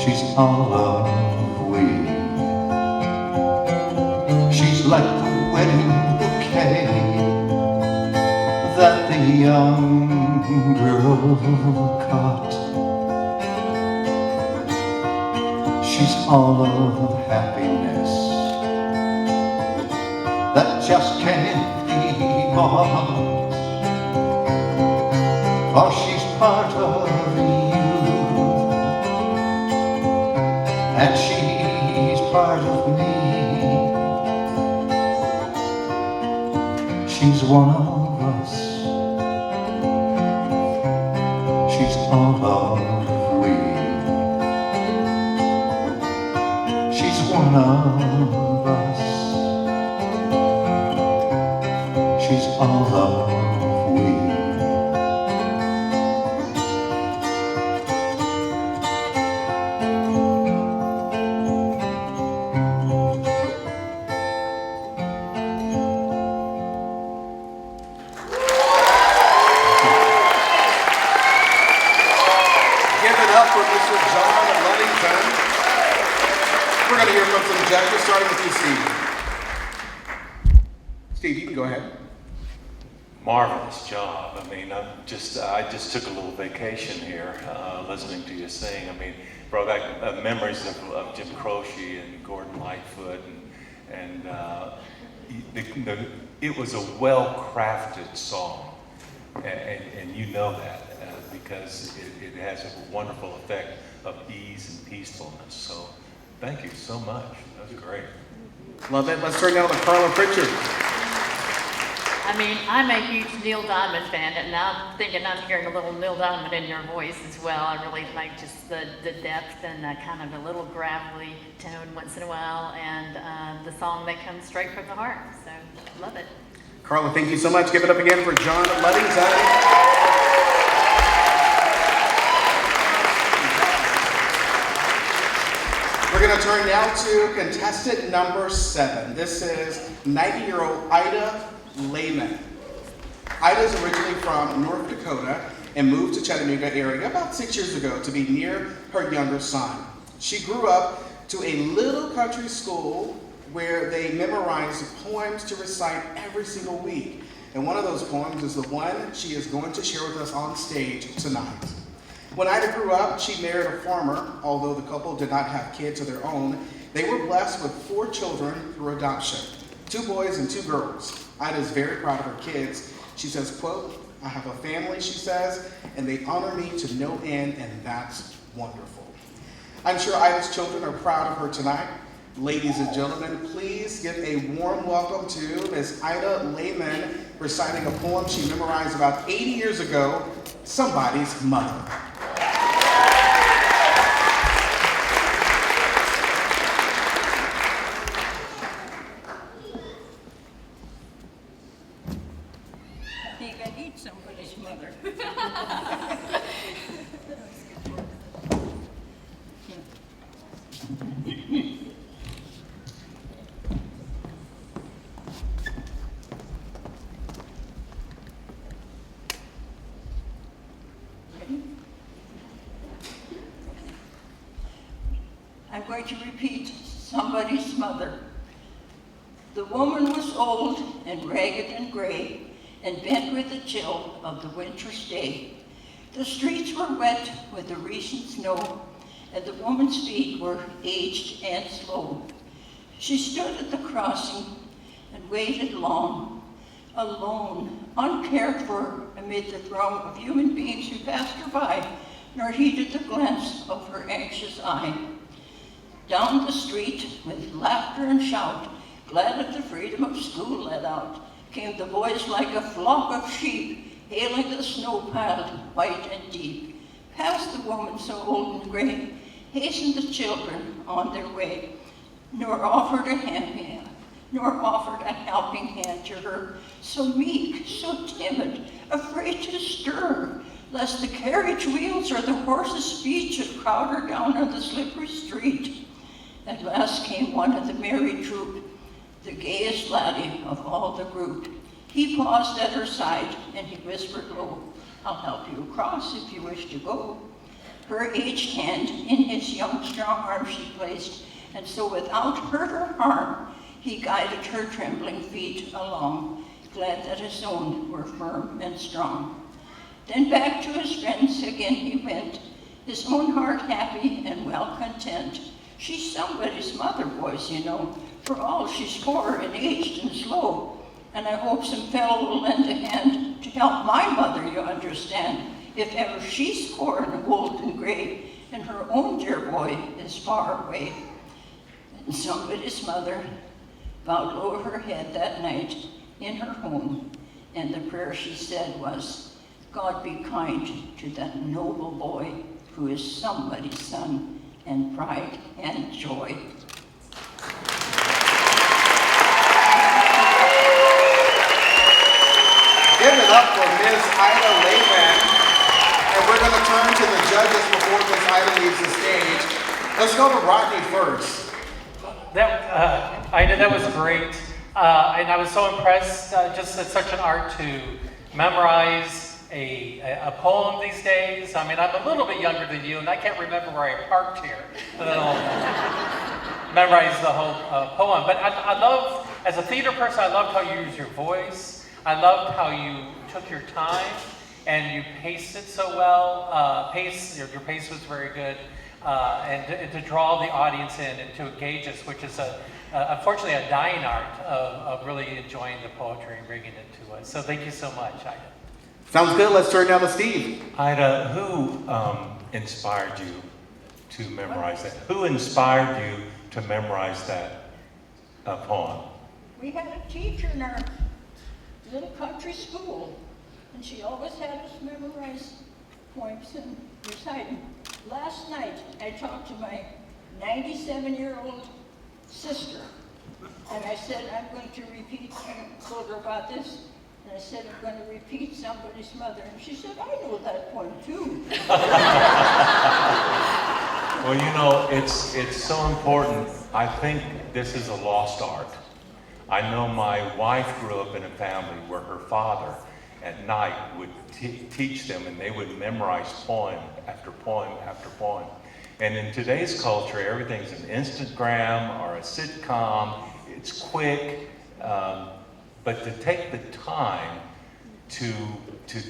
she's all of we. She's like the wedding bouquet that the young girl caught. She's all of happiness that just can't be bought, for she's part of you and she's part of me. She's one of us, she's all of we. She's one of us, she's all of we. We're going to hear from some judges, starting with you, Steve. Steve, you can go ahead. Marvelous job. I mean, I just took a little vacation here, listening to you sing. I mean, brought back memories of Jim Croce and Gordon Lightfoot, and it was a well-crafted song, and you know that because it has a wonderful effect of ease and peacefulness. So, thank you so much. That was great. Love it. Let's turn now to Carolyn Pritchard. I mean, I'm a huge Neil Diamond fan, and now I'm thinking I'm hearing a little Neil Diamond in your voice as well. I really like just the depth and kind of a little gravelly tone once in a while, and the song that comes straight from the heart. So, love it. Carla, thank you so much. Give it up again for John Ludington. We're going to turn now to contestant number 7. This is 90-year-old Ida Lehman. Ida is originally from North Dakota and moved to Chattanooga area about 6 years ago to be near her younger son. She grew up to a little country school where they memorized poems to recite every single week. And one of those poems is the one she is going to share with us on stage tonight. When Ida grew up, she married a farmer. Although the couple did not have kids of their own, they were blessed with 4 children through adoption, 2 boys and 2 girls. Ida is very proud of her kids. She says, quote, "I have a family," she says, "and they honor me to no end, and that's wonderful." I'm sure Ida's children are proud of her tonight. Ladies and gentlemen, please give a warm welcome to Miss Ida Lehman reciting a poem she memorized about 80 years ago, Somebody's Mother. Somebody's mother. I'm going to repeat Somebody's Mother. The woman was old and ragged and gray, and bent with the chill of the winter's day. The streets were wet with the recent snow, and the woman's feet were aged and slow. She stood at the crossing and waited long, alone, uncared for amid the throng of human beings who passed her by, nor heeded the glance of her anxious eye. Down the street, with laughter and shout, glad at the freedom of school let out, came the boys like a flock of sheep, hailing the snow-piled white and deep. Past the woman so old and gray, hastened the children on their way, nor offered a helping hand to her, so meek, so timid, afraid to stir, lest the carriage wheels or the horse's feet should crowd her down on the slippery street. At last came one of the merry troop, the gayest laddie of all the group. He paused at her side, and he whispered low, "I'll help you across if you wish to go." Her aged hand in his young, strong arm she placed, and so without hurt or harm, he guided her trembling feet along, glad that his own were firm and strong. Then back to his friends again he went, his own heart happy and well content. She's somebody's mother, boys, you know, for all she's poor and aged and slow. And I hope some fellow will lend a hand to help my mother, you understand, if ever she's poor and old and gray, and her own dear boy is far away. And somebody's mother bowed low her head that night in her home, and the prayer she said was, "God be kind to that noble boy who is somebody's son and pride and joy." Give it up for Ms. Ida Lehman. And we're going to turn to the judges before Ms. Ida leaves the stage. Let's go to Rodney first. Ida, that was great. And I was so impressed, just it's such an art to memorize a poem these days. I mean, I'm a little bit younger than you, and I can't remember where I parked here. Memorize the whole poem. But I love, as a theater person, I loved how you use your voice. I loved how you took your time and you paced it so well. Your pace was very good. And to draw the audience in and to engage us, which is unfortunately a dying art of really enjoying the poetry and bringing it to us. So thank you so much, Ida. Sounds good. Let's turn now to Steve. Ida, who inspired you to memorize that? Who inspired you to memorize that poem? We had a teacher in our little country school, and she always had us memorize poems and recite them. Last night, I talked to my 97-year-old sister, and I said, I'm going to repeat, I told her about this, and I said, I'm going to repeat somebody's mother, and she said, I know that poem too. Well, you know, it's so important. I think this is a lost art. I know my wife grew up in a family where her father at night would teach them, and they would memorize poem after poem after poem. And in today's culture, everything's an Instagram or a sitcom. It's quick, but to take the time to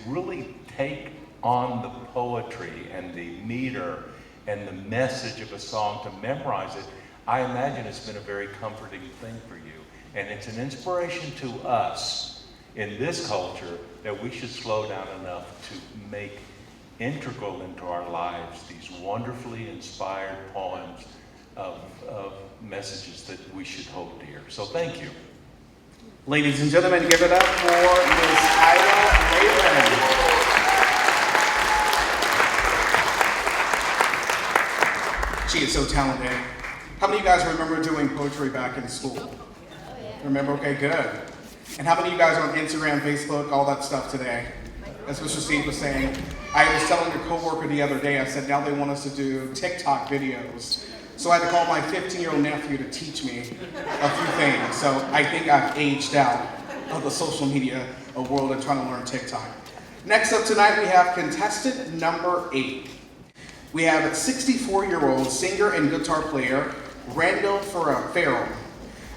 really take on the poetry and the meter and the message of a song, to memorize it, I imagine it's been a very comforting thing for you. And it's an inspiration to us in this culture that we should slow down enough to make integral into our lives these wonderfully inspired poems of messages that we should hold dear. So thank you. Ladies and gentlemen, give it up for Miss Ida Rayland. She is so talented. How many of you guys remember doing poetry back in school? Remember? Okay, good. And how many of you guys are on Instagram, Facebook, all that stuff today? As Mr. Steve was saying, I was telling a coworker the other day, I said now they want us to do TikTok videos. So I had to call my 15-year-old nephew to teach me a few things. So I think I've aged out of the social media world and trying to learn TikTok. Next up tonight, we have contestant number 8. We have 64-year-old singer and guitar player, Randall Farrell.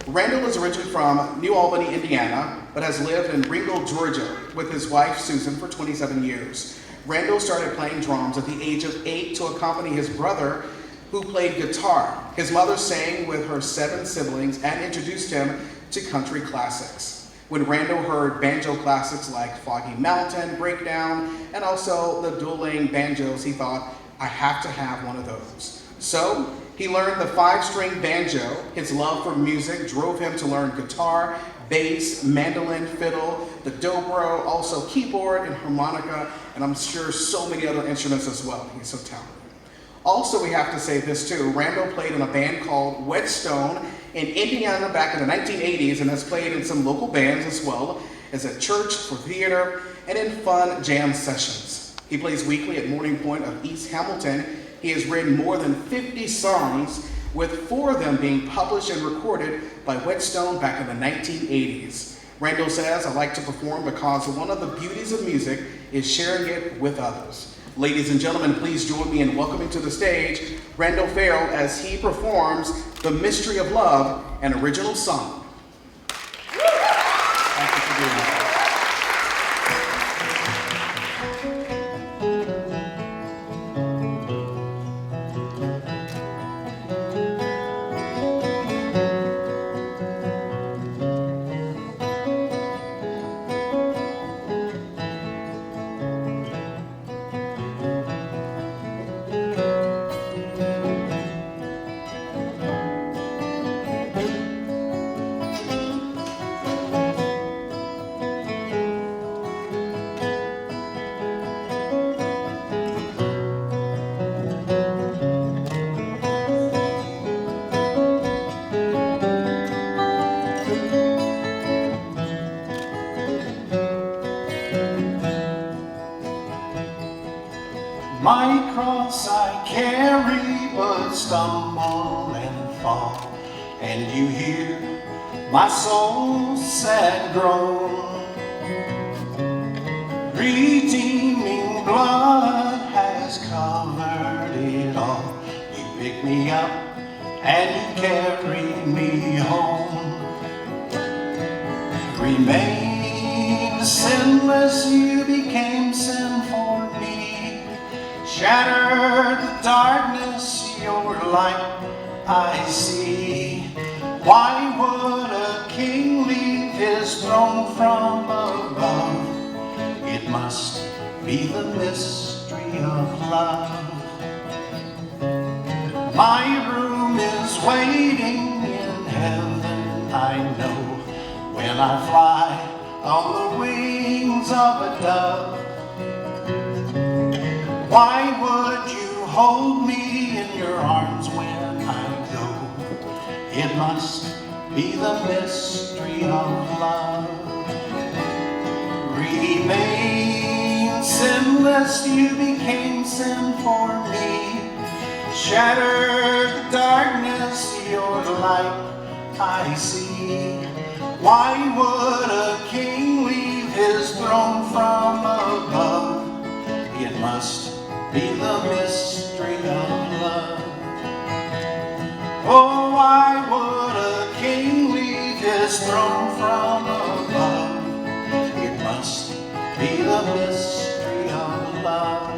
Randall is originally from New Albany, Indiana, but has lived in Randall, Georgia with his wife, Susan, for 27 years. Randall started playing drums at the age of 8 to accompany his brother, who played guitar. His mother sang with her 7 siblings and introduced him to country classics. When Randall heard banjo classics like Foggy Mountain, Breakdown, and also the dueling banjos, he thought, I have to have one of those. So he learned the 5-string banjo. His love for music drove him to learn guitar, bass, mandolin, fiddle, the dobro, also keyboard and harmonica, and I'm sure so many other instruments as well. He's so talented. Also, we have to say this too, Randall played in a band called Whetstone in Indiana back in the 1980s and has played in some local bands as well as at church, for theater, and in fun jam sessions. He plays weekly at Morning Point of East Hamilton. He has written more than 50 songs, with 4 of them being published and recorded by Whetstone back in the 1980s. Randall says, I like to perform because one of the beauties of music is sharing it with others. Ladies and gentlemen, please join me in welcoming to the stage Randall Farrell as he performs The Mystery of Love, an original song. Thank you for being here. My cross I carry, but stumble and fall, and you hear my soul's sad groan. Redeeming blood has covered it all. You pick me up and you carry me home. Remain sinless, you became sin for me. Shattered the darkness, your light I see. Why would a king leave his throne from above? It must be the mystery of love. My room is waiting in heaven, I know. When I fly on the wings of a dove. Why would you hold me in your arms when I go? It must be the mystery of love. Remain sinless, you became sin for me. Shattered the darkness, your light I see. Why would a king leave his throne from above? It must be the mystery of love. Oh, why would a king leave his throne from above? It must be the mystery of love.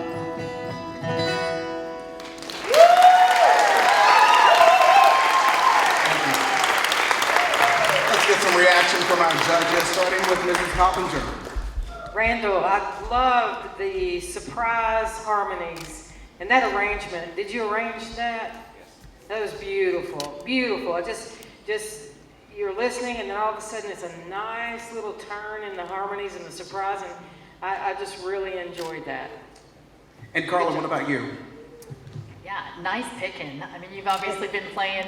Let's get some reaction from our judges, starting with Mrs. Coppinger. Randall, I loved the surprise harmonies and that arrangement. Did you arrange that? Yes. That was beautiful, beautiful. I just you're listening and then all of a sudden it's a nice little turn in the harmonies and the surprise, and I just really enjoyed that. And Carolyn, what about you? Yeah, nice picking. I mean, you've obviously been playing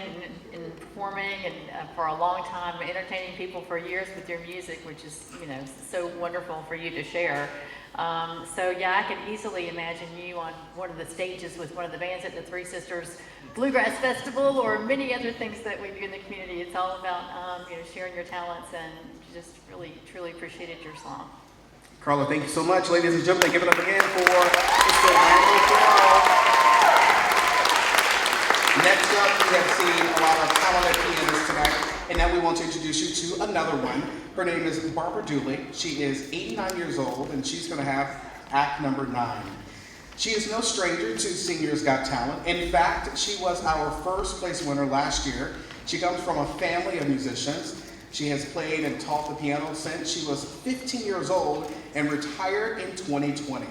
and performing and for a long time, entertaining people for years with your music, which is, you know, so wonderful for you to share. So yeah, I can easily imagine you on one of the stages with one of the bands at the Three Sisters Bluegrass Festival or many other things that we do in the community. It's all about, you know, sharing your talents, and just really, truly appreciated your song. Carla, thank you so much. Ladies and gentlemen, give it up again for Mr. Randall Farrell. Next up, we have seen a lot of talented pianists tonight, and now we want to introduce you to another one. Her name is Barbara Dooley. She is 89 years old, and she's going to have act number 9. She is no stranger to Seniors Got Talent. In fact, she was our first place winner last year. She comes from a family of musicians. She has played and taught the piano since she was 15 years old and retired in 2020.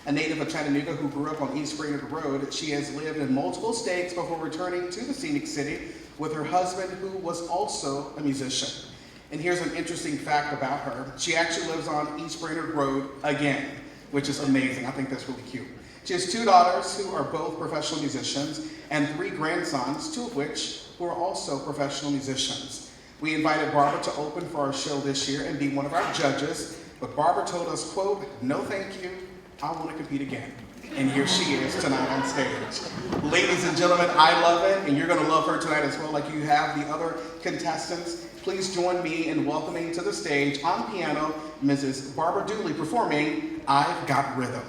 A native of Chattanooga who grew up on East Brainerd Road, she has lived in multiple states before returning to the scenic city with her husband, who was also a musician. And here's an interesting fact about her. She actually lives on East Brainerd Road again, which is amazing. I think that's really cute. She has 2 daughters who are both professional musicians and 3 grandsons, 2 of which who are also professional musicians. We invited Barbara to open for our show this year and be one of our judges, but Barbara told us, quote, "No thank you, I want to compete again." And here she is tonight on stage. Ladies and gentlemen, I love it, and you're going to love her tonight as well, like you have the other contestants. Please join me in welcoming to the stage on piano, Mrs. Barbara Dooley, performing "I've Got Rhythm."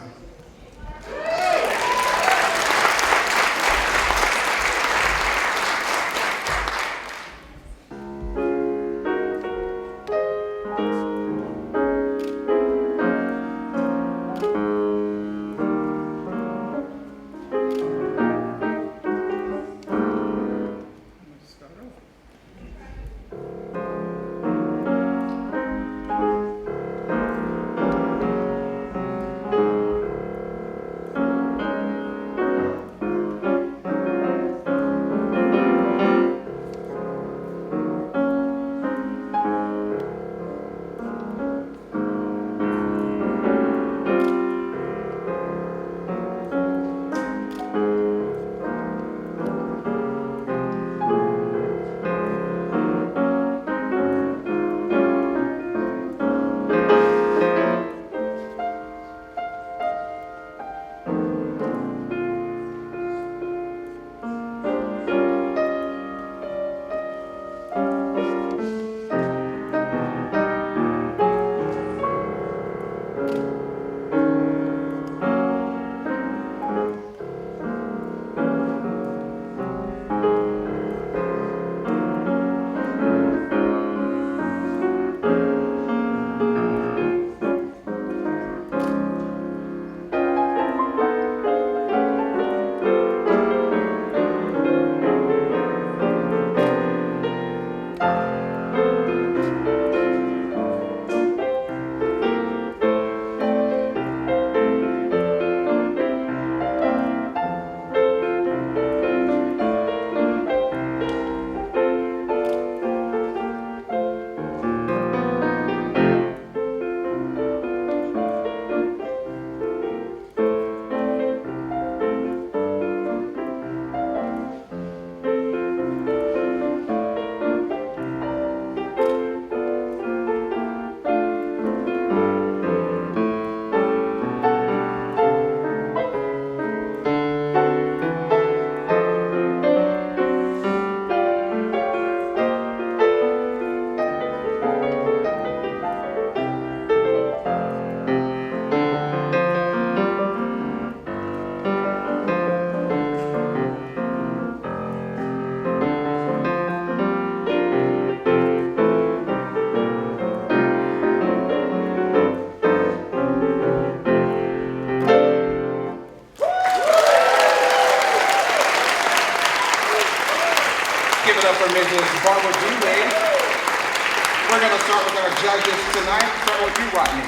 We're going to start with our judges tonight. Start with you, Rodney.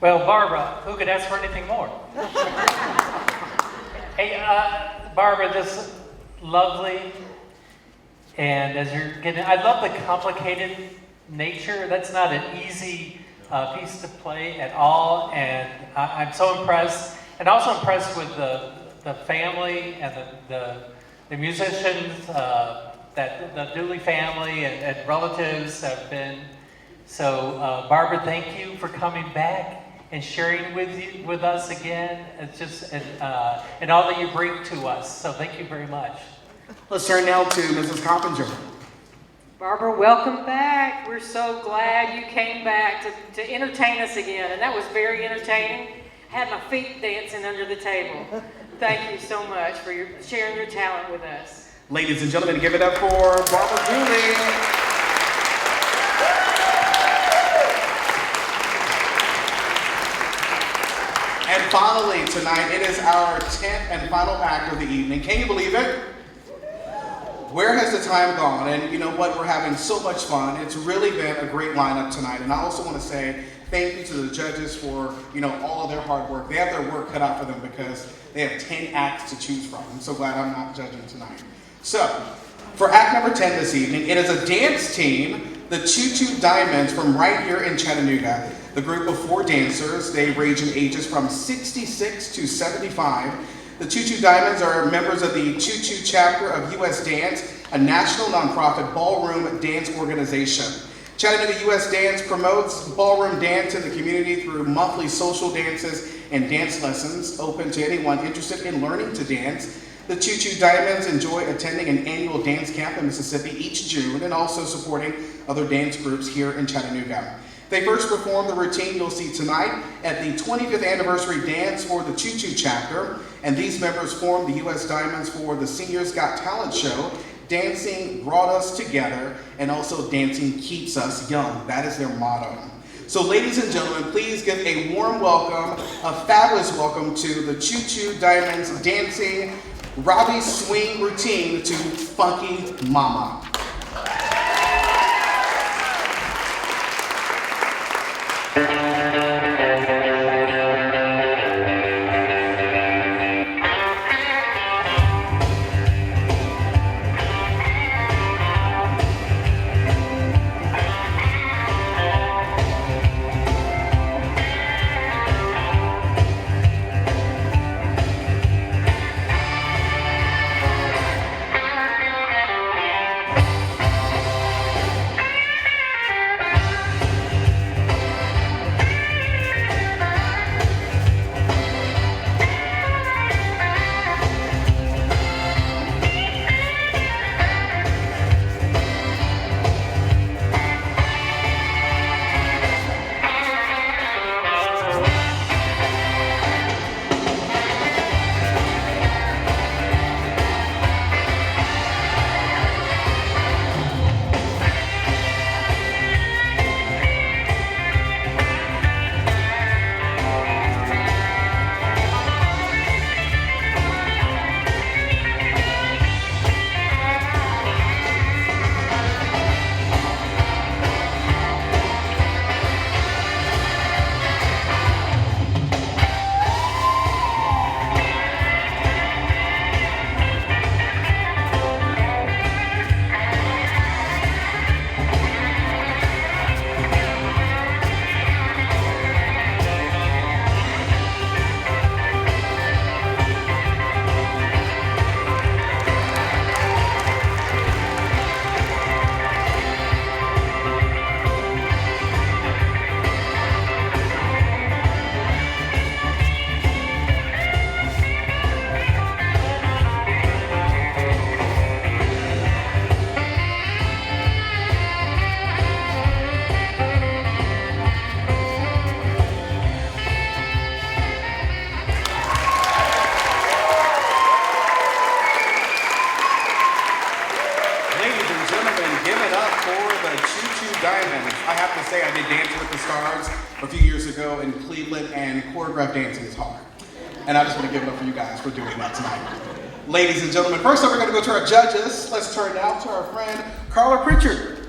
Well, Barbara, who could ask for anything more? Hey, Barbara, this is lovely. And as you're getting, I love the complicated nature. That's not an easy piece to play at all. And I'm so impressed. And also impressed with the family and the musicians, that the Dooley family and relatives have been. So, Barbara, thank you for coming back and sharing with us again. It's just and all that you bring to us. So, thank you very much. Let's turn now to Mrs. Coppinger. Barbara, welcome back. We're so glad you came back to entertain us again, and that was very entertaining. I had my feet dancing under the table. Thank you so much for sharing your talent with us. Ladies and gentlemen, give it up for Barbara Dooley. And finally tonight, it is our 10th and final act of the evening. Can you believe it? Where has the time gone? And you know what? We're having so much fun. It's really been a great lineup tonight. And I also want to say thank you to the judges for, all of their hard work. They have their work cut out for them because they have 10 acts to choose from. I'm so glad I'm not judging tonight. So, for act number 10 this evening, it is a dance team, the Choo Diamonds from right here in Chattanooga. The group of 4 dancers, they range in ages from 66 to 75. The Choo Diamonds are members of the Choo chapter of US Dance, a national nonprofit ballroom dance organization. Chattanooga US Dance promotes ballroom dance in the community through monthly social dances and dance lessons open to anyone interested in learning to dance. The Choo Diamonds enjoy attending an annual dance camp in Mississippi each June and also supporting other dance groups here in Chattanooga. They first performed the routine you'll see tonight at the 25th anniversary dance for the Choo chapter, and these members formed the US Diamonds for the Seniors Got Talent show. Dancing brought us together, and also dancing keeps us young. That is their motto. So ladies and gentlemen, please give a warm welcome, a fabulous welcome to the Choo Diamonds dancing Robbie swing routine to Funky Mama. I have to say, I did Dancing with the Stars a few years ago in Cleveland, and choreographed dancing is hard. And I just want to give it up for you guys for doing that tonight. Ladies and gentlemen, first up we're going to go to our judges. Let's turn now to our friend, Carla Pritchard.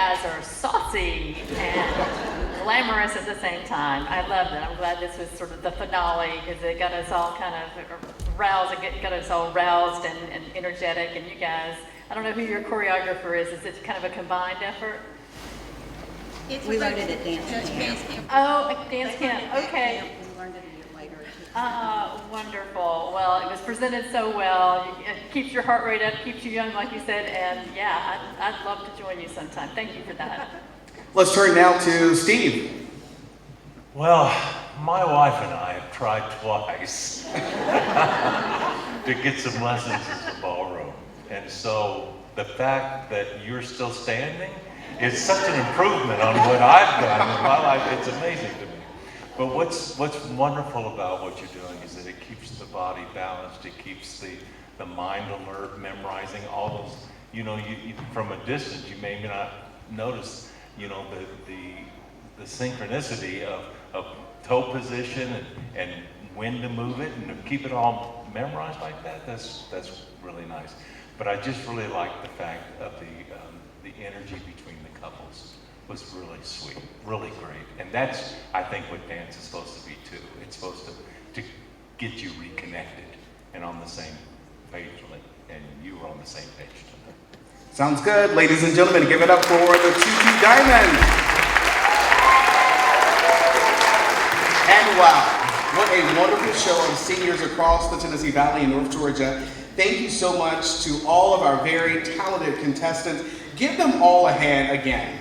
guys are saucy and glamorous at the same time. I love that. I'm glad this was sort of the finale because it got us all kind of roused, got us all roused and energetic. And you guys, I don't know who your choreographer is. Is it kind of a combined effort? We learned it at dance camp. Oh, at dance camp. Okay. We learned it a year later. Wonderful. Well, it was presented so well. It keeps your heart rate up, keeps you young, like you said, and yeah, I'd love to join you sometime. Thank you for that. Let's turn now to Steve. Well, my wife and I have tried twice to get some lessons in the ballroom. And so the fact that you're still standing is such an improvement on what I've done in my life. It's amazing to me. But what's wonderful about what you're doing is that it keeps the body balanced, it keeps the mind alert, memorizing all those, you from a distance, you may not notice, the synchronicity of toe position and when to move it and to keep it all memorized like that. That's really nice. But I just really like the fact of the energy between the couples was really sweet, really great. And that's, I think, what dance is supposed to be too. It's supposed to get you reconnected and on the same page, and you were on the same page tonight. Sounds good. Ladies and gentlemen, give it up for the Choo Diamond. And wow, what a wonderful show of seniors across the Tennessee Valley in North Georgia. Thank you so much to all of our very talented contestants. Give them all a hand again.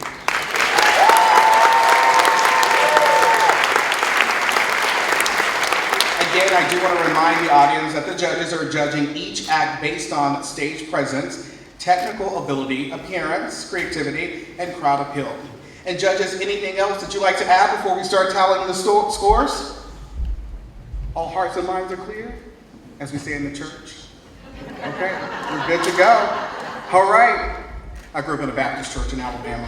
Again, I do want to remind the audience that the judges are judging each act based on stage presence, technical ability, appearance, creativity, and crowd appeal. And judges, anything else that you'd like to add before we start tallying the scores? All hearts and minds are clear, as we say in the church? Okay, we're good to go. All right. I grew up in a Baptist church in Alabama.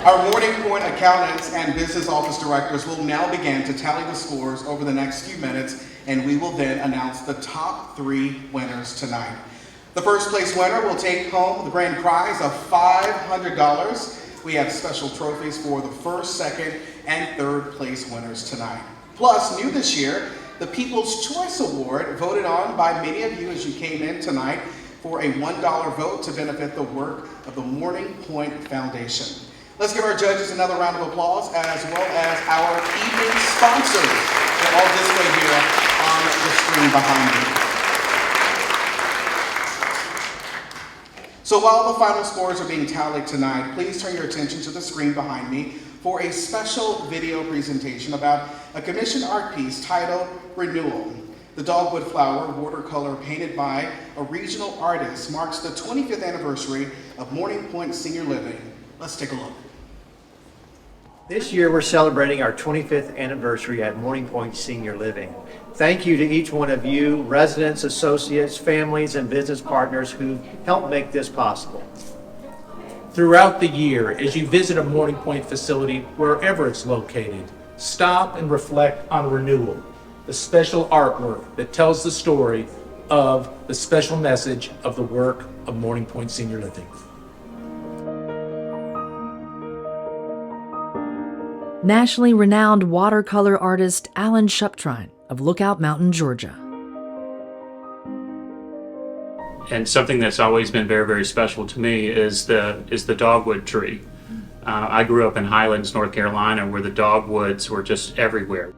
Our Morning Point accountants and business office directors will now begin to tally the scores over the next few minutes, and we will then announce the top 3 winners tonight. The first place winner will take home the grand prize of $500. We have special trophies for the first, second, and third place winners tonight. Plus, new this year, the People's Choice Award, voted on by many of you as you came in tonight, for a $1 vote to benefit the work of the Morning Point Foundation. Let's give our judges another round of applause, as well as our evening sponsors. They're all displayed here on the screen behind me. So while the final scores are being tallied tonight, please turn your attention to the screen behind me for a special video presentation about a commissioned art piece titled Renewal. The dogwood flower watercolor painted by a regional artist marks the 25th anniversary of Morning Point Senior Living. Let's take a look. This year we're celebrating our 25th anniversary at Morning Point Senior Living. Thank you to each one of you, residents, associates, families, and business partners who helped make this possible. Throughout the year, as you visit a Morning Point facility, wherever it's located, stop and reflect on Renewal, the special artwork that tells the story of the special message of the work of Morning Point Senior Living. Nationally renowned watercolor artist Alan Shuptrine of Lookout Mountain, Georgia. And something that's always been very, very special to me is the dogwood tree. I grew up in Highlands, North Carolina, where the dogwoods were just everywhere.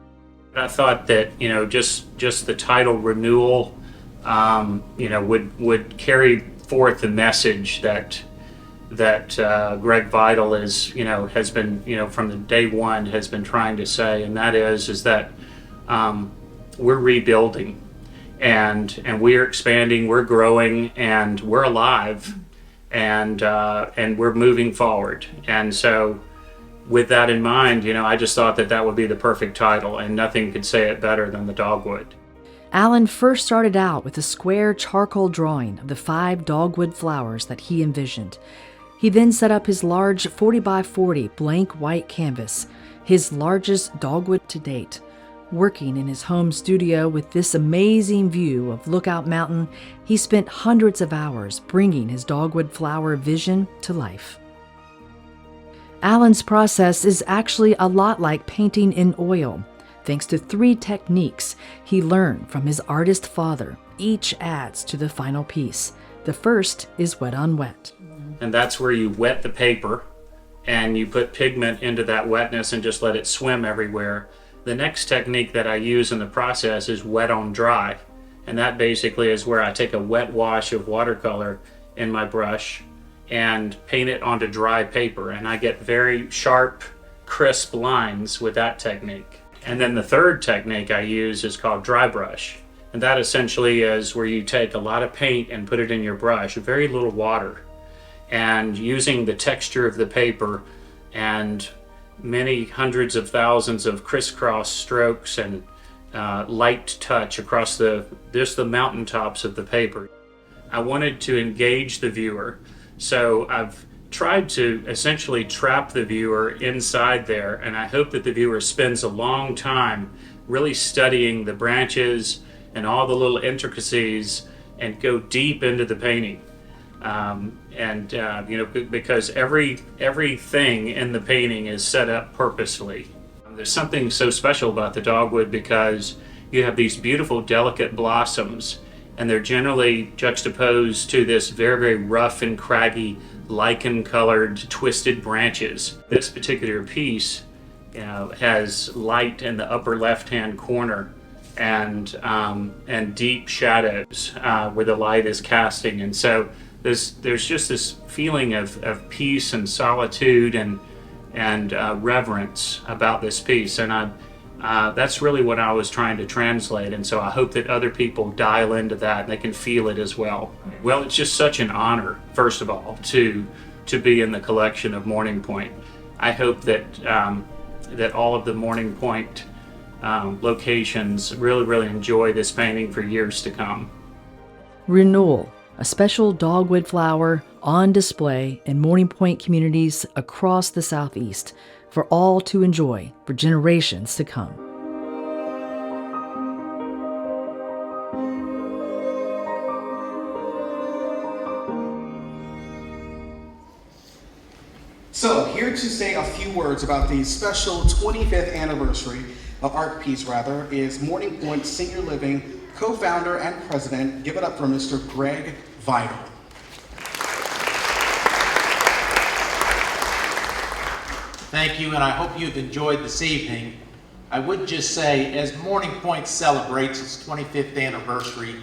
I thought that, just the title Renewal, would carry forth the message that Greg Vidal has been, from the day one has been trying to say, and that is that we're rebuilding, and we're expanding, we're growing, and we're alive, and we're moving forward. And so, with that in mind, I just thought that would be the perfect title, and nothing could say it better than the dogwood. Alan first started out with a square charcoal drawing of the 5 dogwood flowers that he envisioned. He then set up his large 40 by 40 blank white canvas, his largest dogwood to date. Working in his home studio with this amazing view of Lookout Mountain, he spent hundreds of hours bringing his dogwood flower vision to life. Alan's process is actually a lot like painting in oil. Thanks to 3 techniques he learned from his artist father, each adds to the final piece. The first is wet on wet. And that's where you wet the paper and you put pigment into that wetness and just let it swim everywhere. The next technique that I use in the process is wet on dry. And that basically is where I take a wet wash of watercolor in my brush and paint it onto dry paper. And I get very sharp, crisp lines with that technique. And then the third technique I use is called dry brush. And that essentially is where you take a lot of paint and put it in your brush, very little water. And using the texture of the paper and many hundreds of thousands of crisscross strokes and light touch across just the mountaintops of the paper. I wanted to engage the viewer, so I've tried to essentially trap the viewer inside there, and I hope that the viewer spends a long time really studying the branches and all the little intricacies and go deep into the painting. Because everything in the painting is set up purposefully. There's something so special about the dogwood because you have these beautiful, delicate blossoms, and they're generally juxtaposed to this very, very rough and craggy, lichen-colored, twisted branches. This particular piece, has light in the upper left-hand corner and deep shadows where the light is casting, and so there's just this feeling of peace and solitude and reverence about this piece, and that's really what I was trying to translate, and so I hope that other people dial into that and they can feel it as well. Well, it's just such an honor, first of all, to be in the collection of Morning Pointe. I hope that that all of the Morning Pointe locations really enjoy this painting for years to come. Renewal, a special dogwood flower on display in Morning Pointe communities across the Southeast for all to enjoy for generations to come. So, here to say a few words about the special 25th anniversary of Art Piece, is Morning Pointe Senior Living co-founder and president. Give it up for Mr. Greg Vidal. Thank you, and I hope you've enjoyed this evening. I would just say, as Morning Pointe celebrates its 25th anniversary,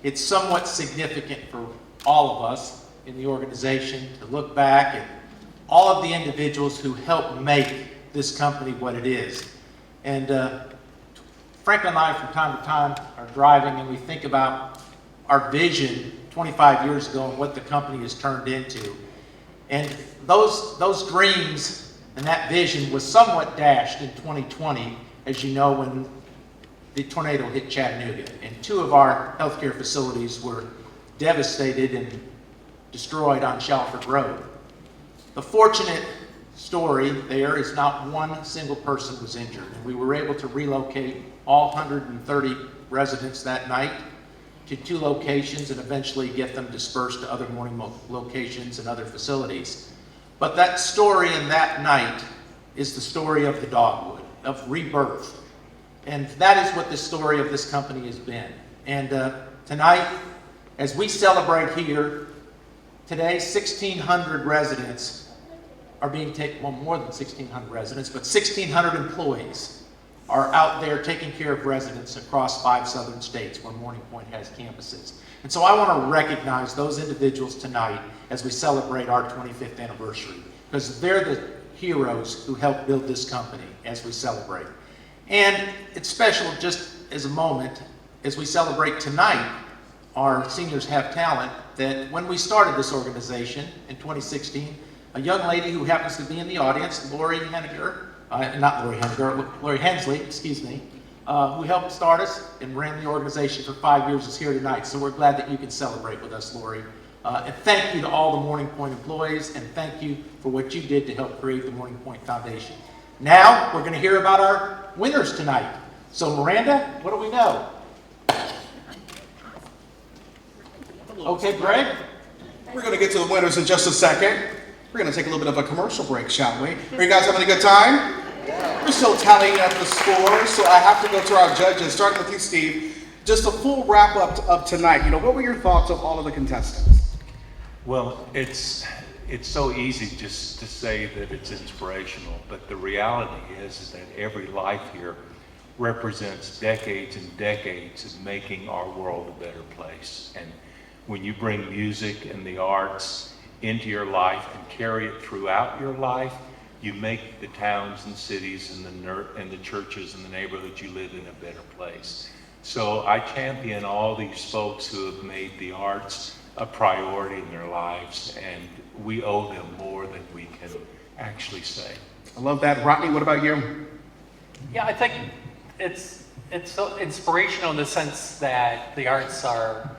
it's somewhat significant for all of us in the organization to look back at all of the individuals who helped make this company what it is. And Frank and I, from time to time, are driving and we think about our vision 25 years ago and what the company has turned into. And those dreams and that vision was somewhat dashed in 2020, as you know, when the tornado hit Chattanooga. And 2 of our healthcare facilities were devastated and destroyed on Shalford Road. The fortunate story there is not one single person was injured. And we were able to relocate all 130 residents that night to 2 locations and eventually get them dispersed to other Morning locations and other facilities. But that story in that night is the story of the dogwood, of rebirth. And that is what the story of this company has been. And tonight, as we celebrate here, today 1,600 residents are being taken, well, more than 1,600 residents, but 1,600 employees are out there taking care of residents across 5 southern states where Morning Pointe has campuses. And so I want to recognize those individuals tonight as we celebrate our 25th anniversary, because they're the heroes who helped build this company as we celebrate. And it's special just as a moment, as we celebrate tonight, our Seniors Have Talent, that when we started this organization in 2016, a young lady who happens to be in the audience, Lori Hensley, who helped start us and ran the organization for 5 years, is here tonight. So we're glad that you can celebrate with us, Lori. And thank you to all the Morning Pointe employees, and thank you for what you did to help create the Morning Pointe Foundation. Now, we're going to hear about our winners tonight. So Miranda, what do we know? Okay, Greg? We're going to get to the winners in just a second. We're going to take a little bit of a commercial break, shall we? Are you guys having a good time? We're still tallying up the scores, so I have to go to our judges, starting with you, Steve. Just a full wrap up of tonight. You know, what were your thoughts of all of the contestants? Well, it's so easy just to say that it's inspirational, but the reality is that every life here represents decades and decades of making our world a better place. And when you bring music and the arts into your life and carry it throughout your life, you make the towns and cities and the churches and the neighborhoods you live in a better place. So I champion all these folks who have made the arts a priority in their lives, and we owe them more than we can actually say. I love that. Rodney, what about you? Yeah, I think it's so inspirational in the sense that the arts are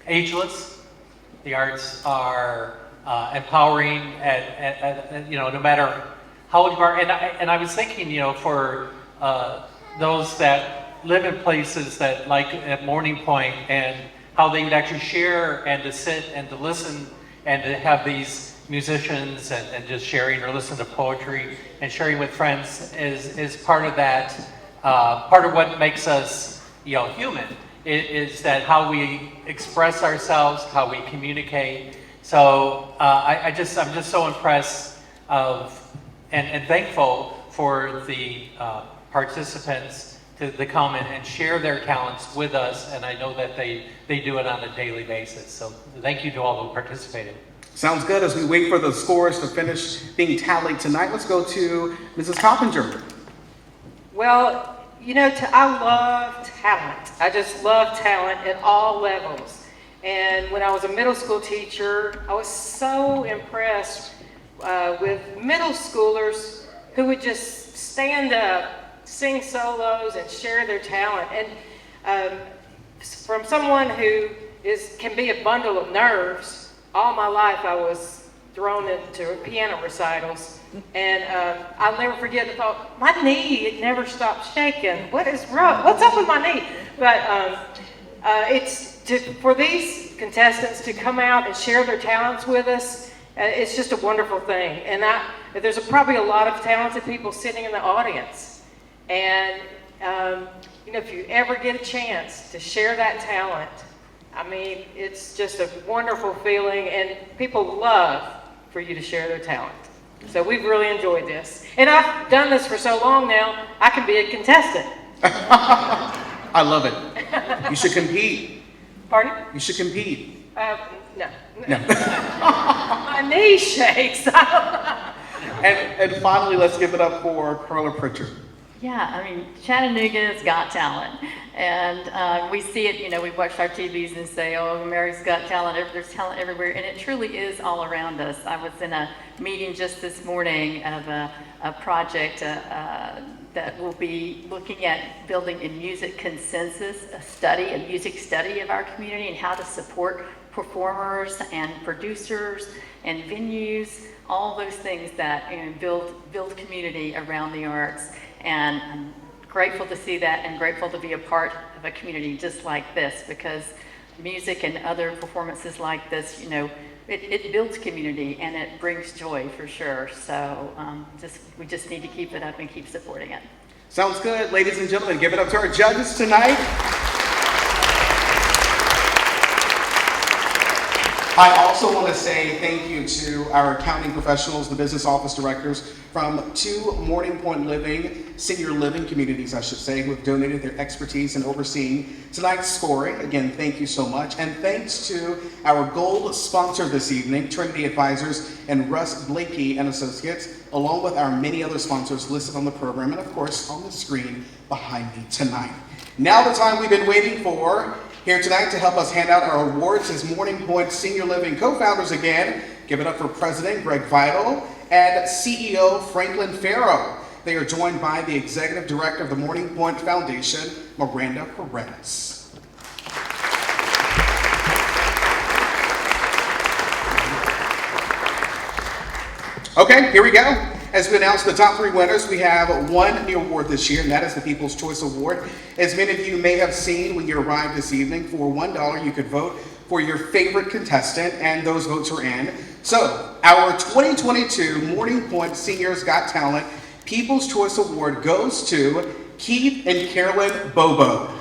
ageless. The arts are empowering, and you know, no matter how old you are. And I was thinking, you know, for those that live in places that like at Morning Point, and how they would actually share and to sit and to listen and to have these musicians and just sharing or listen to poetry and sharing with friends is part of that, part of what makes us, you know, human. Is that how we express ourselves, how we communicate. So I'm just so impressed of and thankful for the participants to come and share their talents with us, and I know that they do it on a daily basis. So thank you to all who participated. Sounds good. As we wait for the scores to finish being tallied tonight, let's go to Mrs. Coppinger. Well, you know, I love talent. I just love talent at all levels. And when I was a middle school teacher, I was so impressed with middle schoolers who would just stand up, sing solos, and share their talent. And from someone who can be a bundle of nerves, all my life I was thrown into piano recitals. And I'll never forget the thought, my knee, it never stopped shaking. What is wrong? What's up with my knee? But for these contestants to come out and share their talents with us, it's just a wonderful thing. And there's probably a lot of talented people sitting in the audience. And you know, if you ever get a chance to share that talent, I mean, it's just a wonderful feeling, and people love for you to share their talent. So we've really enjoyed this. And I've done this for so long now, I can be a contestant. I love it. You should compete. Pardon? You should compete. No. No. My knee shakes. And finally, let's give it up for Carolyn Pritchard. Yeah, I mean, Chattanooga's got talent, and we see it, you know, we watch our TVs and say, oh, Mary's got talent, there's talent everywhere, and it truly is all around us. I was in a meeting just this morning of a project that will be looking at building a music consensus, a music study of our community, and how to support performers and producers and venues, all those things that, you know, build community around the arts. And I'm grateful to see that, and grateful to be a part of a community just like this, because music and other performances like this, you know, it builds community and it brings joy for sure. So we just need to keep it up and keep supporting it. Sounds good. Ladies and gentlemen, give it up to our judges tonight. I also want to say thank you to our accounting professionals, the business office directors from 2 Morning Point senior living communities, I should say, who have donated their expertise in overseeing tonight's scoring. Again, thank you so much. And thanks to our gold sponsor this evening, Trinity Advisors and Russ Blakey and Associates, along with our many other sponsors listed on the program and, of course, on the screen behind me tonight. Now the time we've been waiting for. Here tonight to help us hand out our awards is Morning Point Senior Living co-founders again. Give it up for President Greg Vidal and CEO Franklin Farrell. They are joined by the Executive Director of the Morning Point Foundation, Miranda Perez. Okay, here we go. As we announce the top 3 winners, we have one new award this year, and that is the People's Choice Award. As many of you may have seen when you arrived this evening, for $1 you could vote for your favorite contestant, and those votes are in. So, our 2022 Morning Point Seniors Got Talent People's Choice Award goes to Keith and Carolyn Bobo.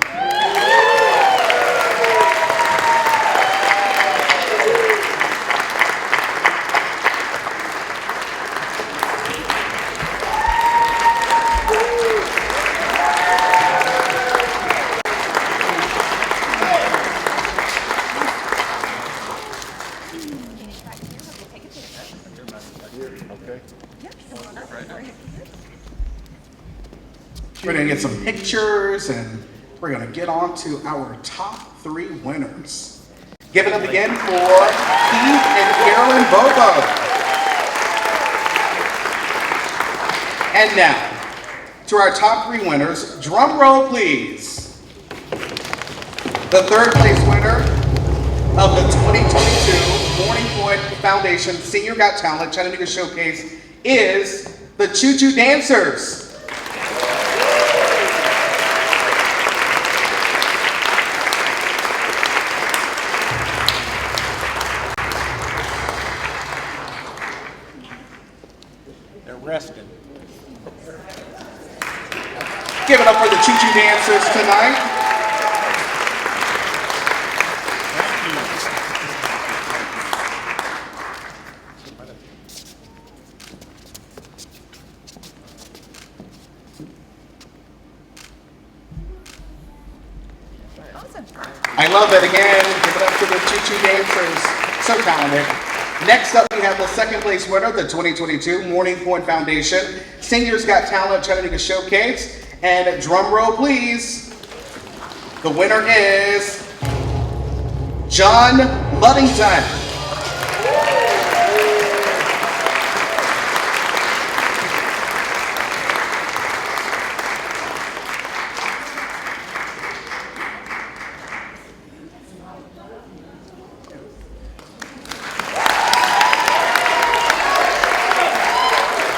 We're going to get some pictures and we're going to get on to our top 3 winners. Give it up again for Keith and Carolyn Bobo. And now, to our top 3 winners, drum roll please. The 3rd place winner of the 2022 Morning Point Foundation Senior Got Talent Chattanooga Showcase is the Choo Dancers. Resting. Give it up for the Choo Dancers tonight. Awesome. I love it again. Give it up for the Choo Dancers. So talented. Next up, we have the 2nd place winner of the 2022 Morning Point Foundation Seniors Got Talent Chattanooga Showcase. And drum roll, please. The winner is John Ludington.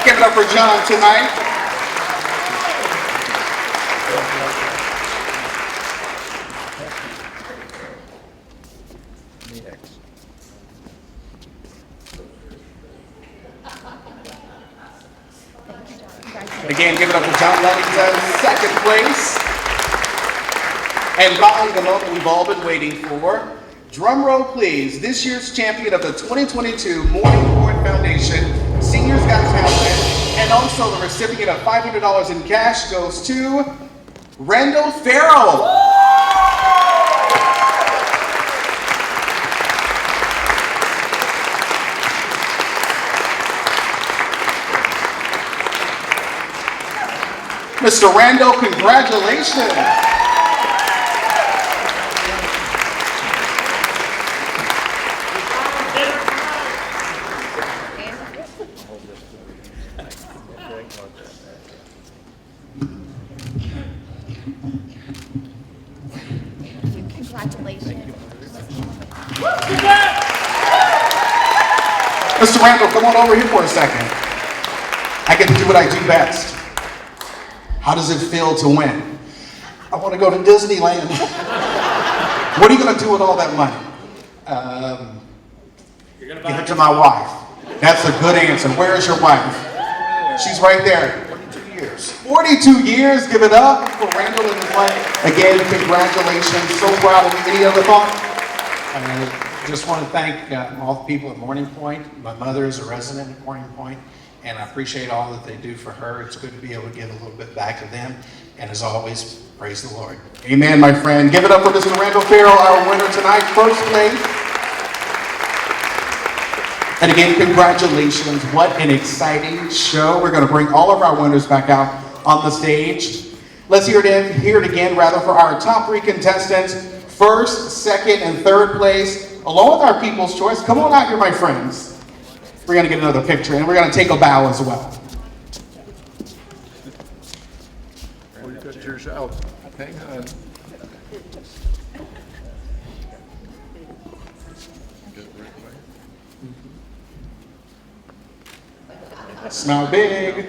Give it up for John tonight. Again, give it up for John Ludington, 2nd place. And finally, the moment we've all been waiting for. Drum roll, please. This year's champion of the 2022 Morning Point Foundation Seniors Got Talent, and also the recipient of $500 in cash goes to Randall Farrell. Mr. Randall, congratulations. Mr. Randall, come on over here for a second. I get to do what I do best. How does it feel to win? I want to go to Disneyland. What are you going to do with all that money? Give it to my wife. That's a good answer. Where is your wife? She's right there. 42 years. 42 years. Give it up for Randall and his wife. Again, congratulations. So proud of you. Any other thoughts? I just want to thank all the people at Morning Point. My mother is a resident at Morning Point, and I appreciate all that they do for her. It's good to be able to give a little bit back to them. And as always, praise the Lord. Amen, my friend. Give it up for Mr. Randall Farrell, our winner tonight, 1st place. And again, congratulations. What an exciting show. We're going to bring all of our winners back out on the stage. Let's hear it again for our top 3 contestants, 1st, 2nd, and 3rd place, along with our People's Choice. Come on out here, my friends. We're going to get another picture, and we're going to take a bow as well. Well, you got yours out. Hang on. Smile big.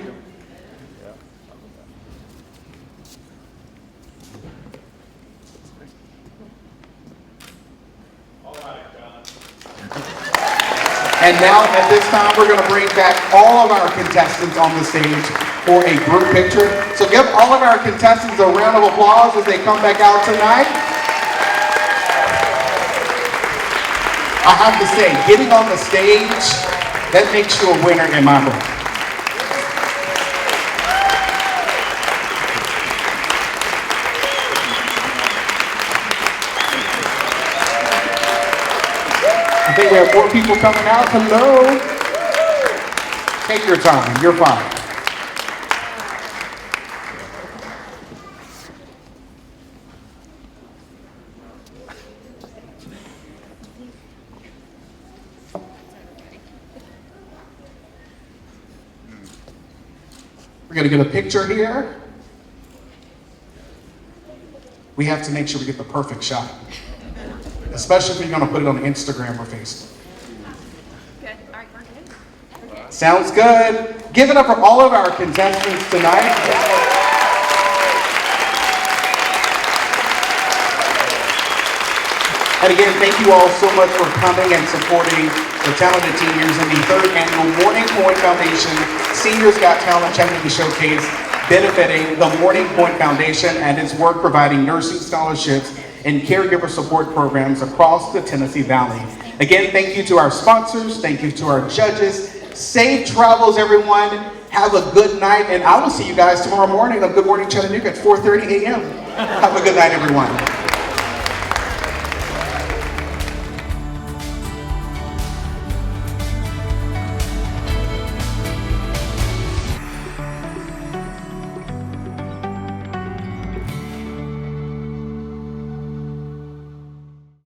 And now at this time, we're gonna bring back all of our contestants on the stage for a group picture. So give all of our contestants a round of applause as they come back out tonight. I have to say, getting on the stage, that makes you a winner in my book. I think we have 4 people coming out. Hello. Take your time. You're fine. We're going to get a picture here. We have to make sure we get the perfect shot. Especially if you're going to put it on Instagram or Facebook. Good. All right, we're good. Sounds good. Give it up for all of our contestants tonight. And again, thank you all so much for coming and supporting the talented seniors in the 3rd annual Morning Point Foundation Seniors Got Talent Chattanooga Showcase, benefiting the Morning Point Foundation and its work providing nursing scholarships and caregiver support programs across the Tennessee Valley. Again, thank you to our sponsors, thank you to our judges. Safe travels, everyone. Have a good night, and I will see you guys tomorrow morning on Good Morning Chattanooga at 4:30 a.m. Have a good night, everyone.